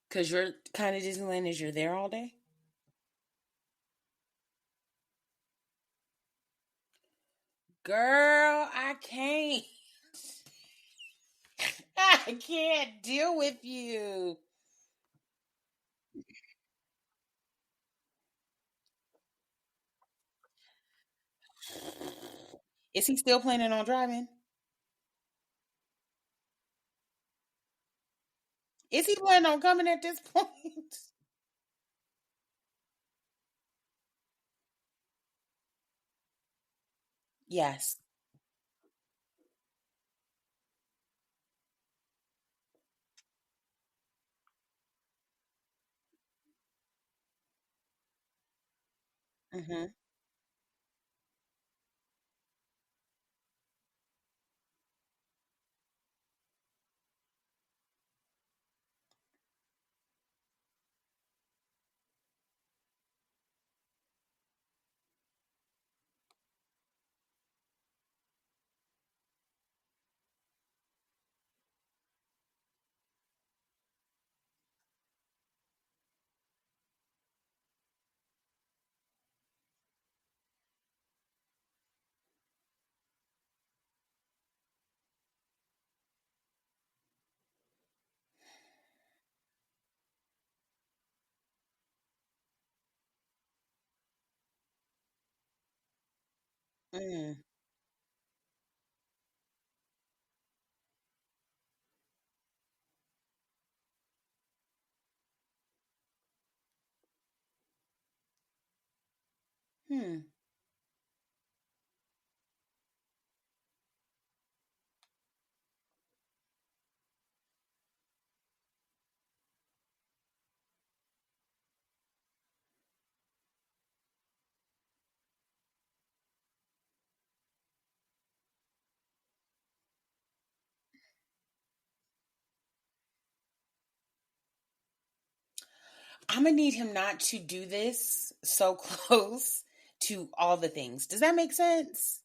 Because you're kind of Disneyland is you're there all day? Girl, I can't. I can't deal with you. Is he still planning on driving? Is he planning on coming at this point? Yes. Mm-hmm. Mm. Hmm. I'm gonna need him not to do this so close to all the things. Does that make sense?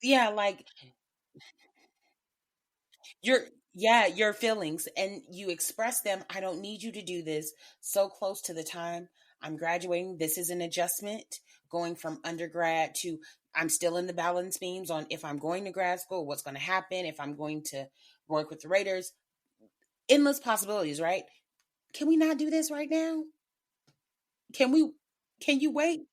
Yeah, like your your feelings and you express them. I don't need you to do this so close to the time I'm graduating. This is an adjustment going from undergrad to I'm still in the balance beams on if I'm going to grad school, what's going to happen, if I'm going to work with the Raiders. Endless possibilities, right? Can we not do this right now? Can we can you wait?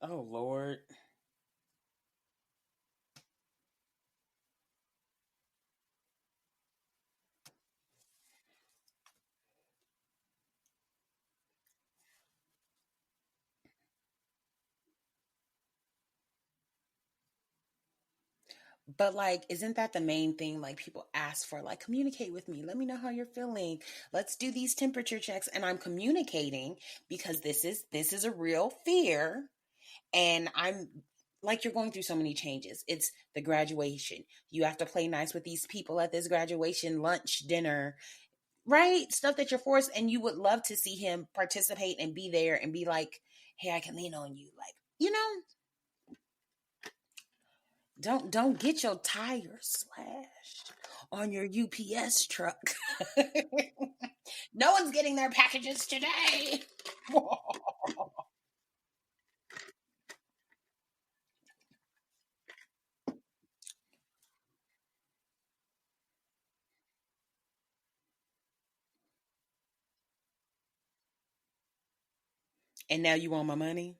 Oh, Lord. But like, isn't that the main thing? Like, people ask for, like, communicate with me. Let me know how you're feeling. Let's do these temperature checks. And I'm communicating because this is a real fear. And I'm like, you're going through so many changes. It's the graduation. You have to play nice with these people at this graduation lunch, dinner, right? Stuff that you're forced, and you would love to see him participate and be there and be like, hey, I can lean on you. Like, don't get your tires slashed on your UPS truck. No one's getting their packages today. And now you want my money?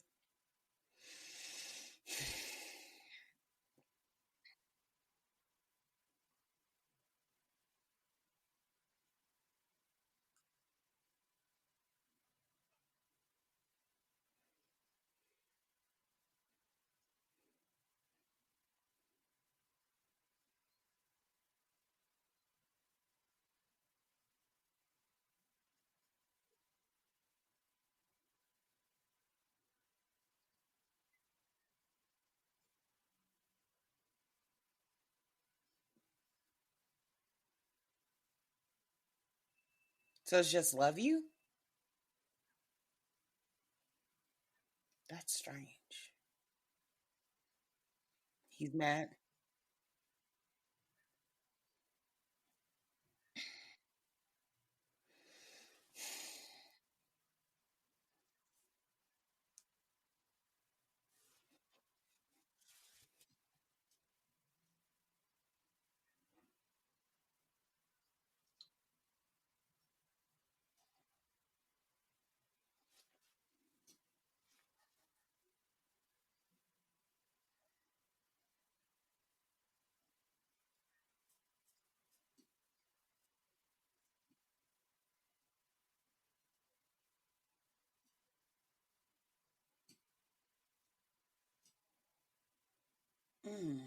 So it's just love you? That's strange. He's mad. Mm.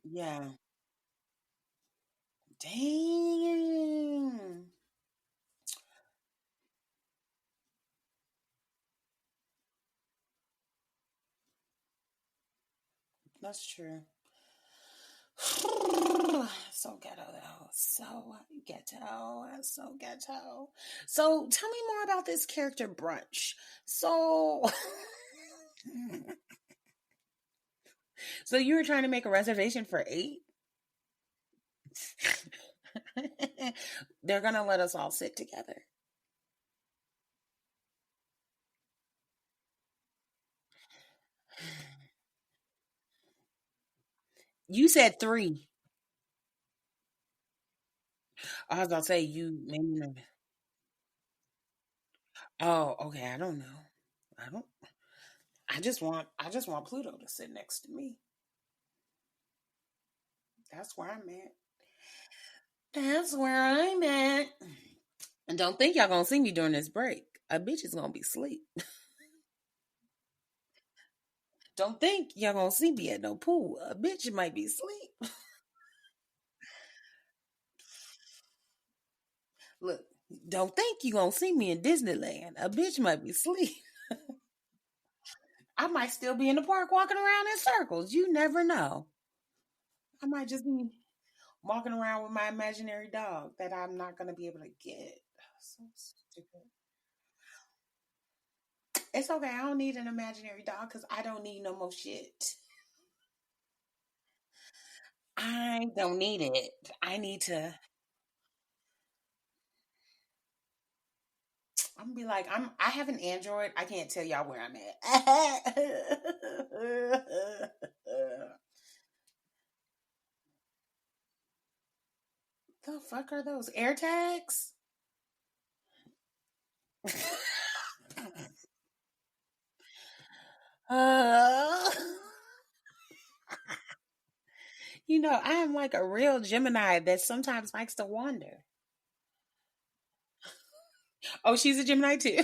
Yeah. Dang. That's true. So ghetto though. So ghetto. So ghetto. So tell me more about this character brunch. So so you were trying to make a reservation for 8? They're gonna let us all sit together. You said 3. I was gonna say you maybe. Oh, okay. I don't know. I don't. I just want Pluto to sit next to me. That's where I'm at. That's where I'm at. And don't think y'all gonna see me during this break. A bitch is gonna be asleep. Don't think y'all gonna see me at no pool. A bitch might be asleep. Look, don't think you gonna see me in Disneyland. A bitch might be asleep. I might still be in the park walking around in circles. You never know. I might just be walking around with my imaginary dog that I'm not going to be able to get. So stupid. It's okay. I don't need an imaginary dog because I don't need no more shit. I don't need it. I need to. I'm gonna be like, I have an Android. I can't tell y'all where I'm at. The fuck are those AirTags? uh, I am like a real Gemini that sometimes likes to wander. Oh, she's a Gemini too.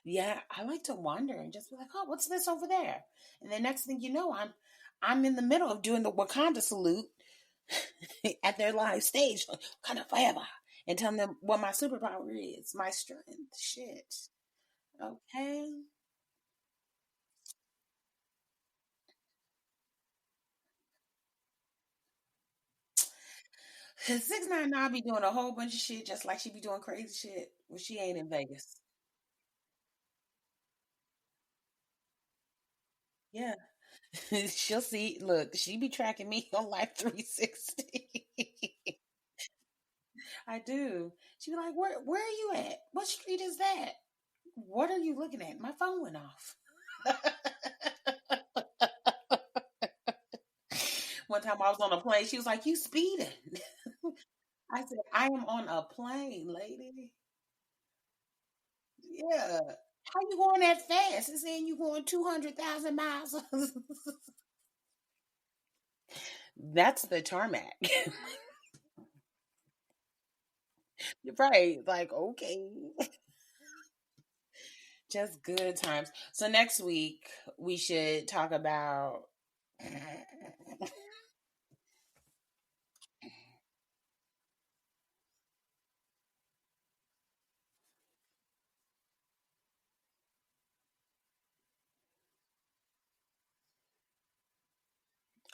Yeah, I like to wander and just be like, oh, what's this over there? And the next thing you know, I'm in the middle of doing the Wakanda salute at their live stage, like, Wakanda forever, and telling them what my superpower is, my strength. Shit. Okay. 6ix9ine be doing a whole bunch of shit just like she be doing crazy shit when she ain't in Vegas. Yeah. She'll see. Look, she be tracking me on Life 360. I do. She be like, where are you at? What street is that? What are you looking at? My phone went off. One time I was on a plane. She was like, you speeding. I said, I am on a plane, lady. Yeah. How you going that fast? It's saying you going 200,000 miles. That's the tarmac. You're right. Like, okay. Just good times. So next week we should talk about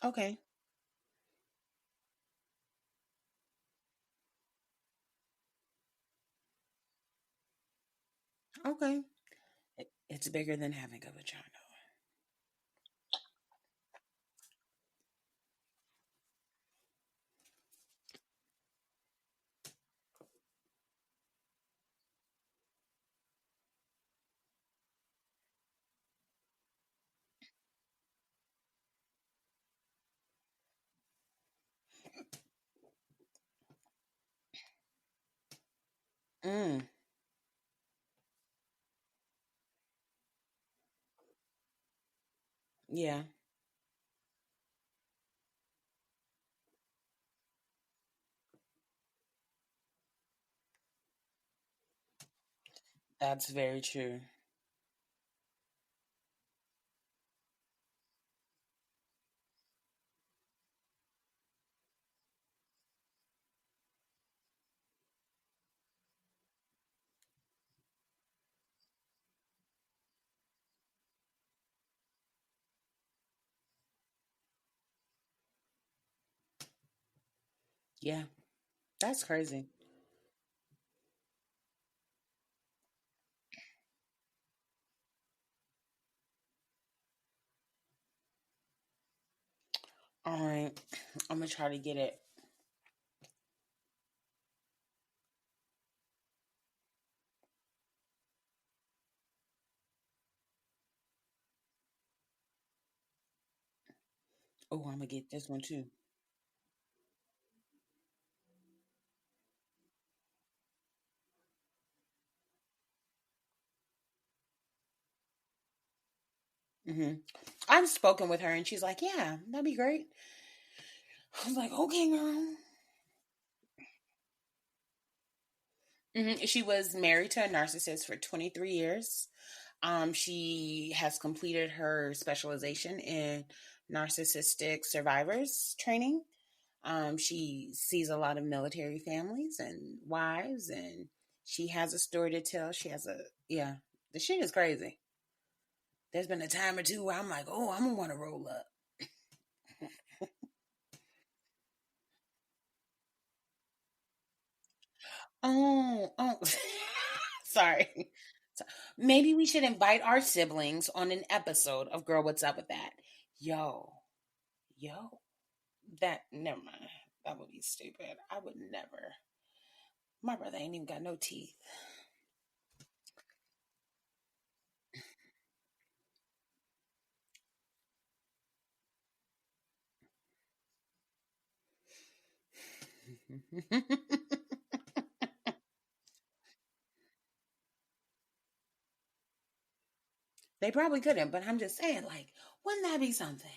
okay. Okay. It's bigger than having a vagina. Mm, yeah, that's very true. Yeah, that's crazy. All right. I'm gonna try to get it. Oh, I'm gonna get this one too. I've spoken with her and she's like, yeah, that'd be great. I was like, okay, girl. She was married to a narcissist for 23 years. She has completed her specialization in narcissistic survivors training. She sees a lot of military families and wives, and she has a story to tell. She has yeah, the shit is crazy. There's been a time or two where I'm like, oh, I'm gonna want to roll up. Oh. Sorry. Maybe we should invite our siblings on an episode of Girl, What's Up with That? Yo. That, never mind. That would be stupid. I would never. My brother ain't even got no teeth. They probably couldn't, but I'm just saying, like, wouldn't that be something?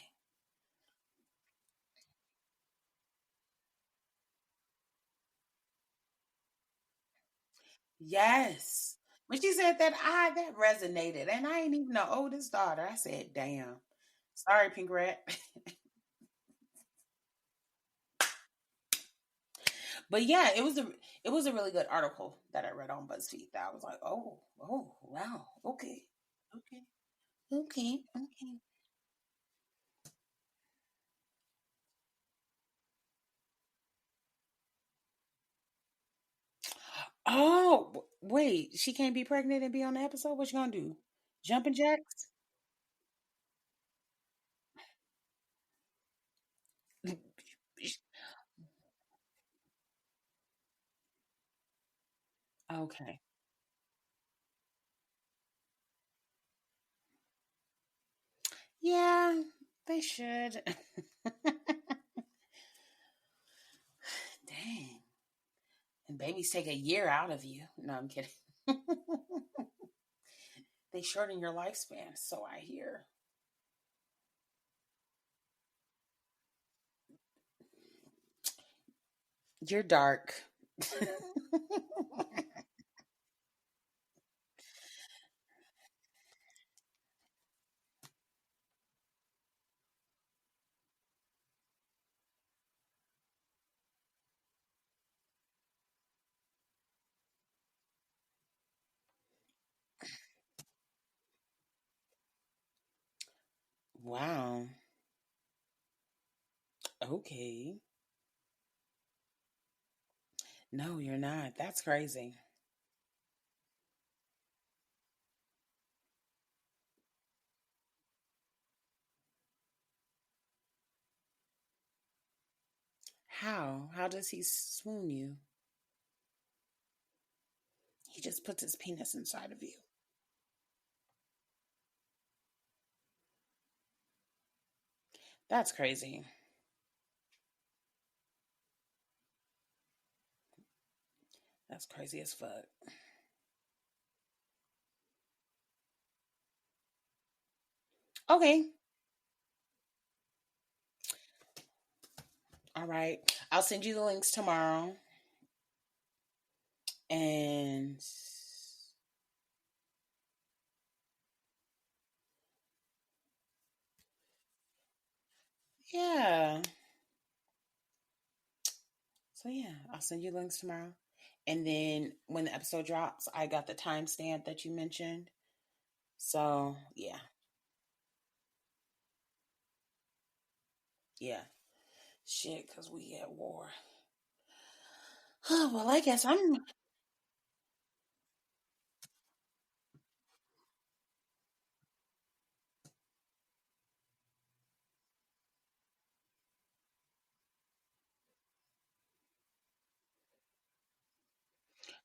Yes. When she said that, that resonated. And I ain't even the oldest daughter. I said, damn. Sorry, Pink Rat. But yeah, it was a really good article that I read on BuzzFeed that I was like, oh, wow, okay. Okay. Okay. Okay. Oh, wait, she can't be pregnant and be on the episode? What you gonna do? Jumping jacks? Okay. Yeah, they should. Dang. And babies take a year out of you. No, I'm kidding. They shorten your lifespan, so I hear. You're dark. Wow. Okay. No, you're not. That's crazy. How? How does he swoon you? He just puts his penis inside of you. That's crazy. That's crazy as fuck. Okay. All right. I'll send you the links tomorrow. And yeah. So yeah, I'll send you links tomorrow. And then when the episode drops, I got the timestamp that you mentioned. So yeah. Yeah. Shit, because we at war. Oh, well, I guess I'm.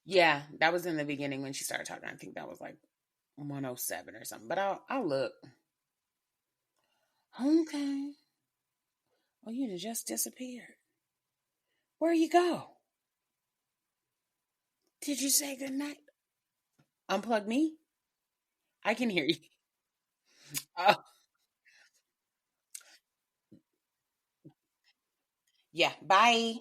Yeah, that was in the beginning when she started talking. I think that was like 107 or something. But I'll look. Okay. Oh, you just disappeared. Where you go? Did you say good night? Unplug me? I can hear you. Oh, yeah. Bye.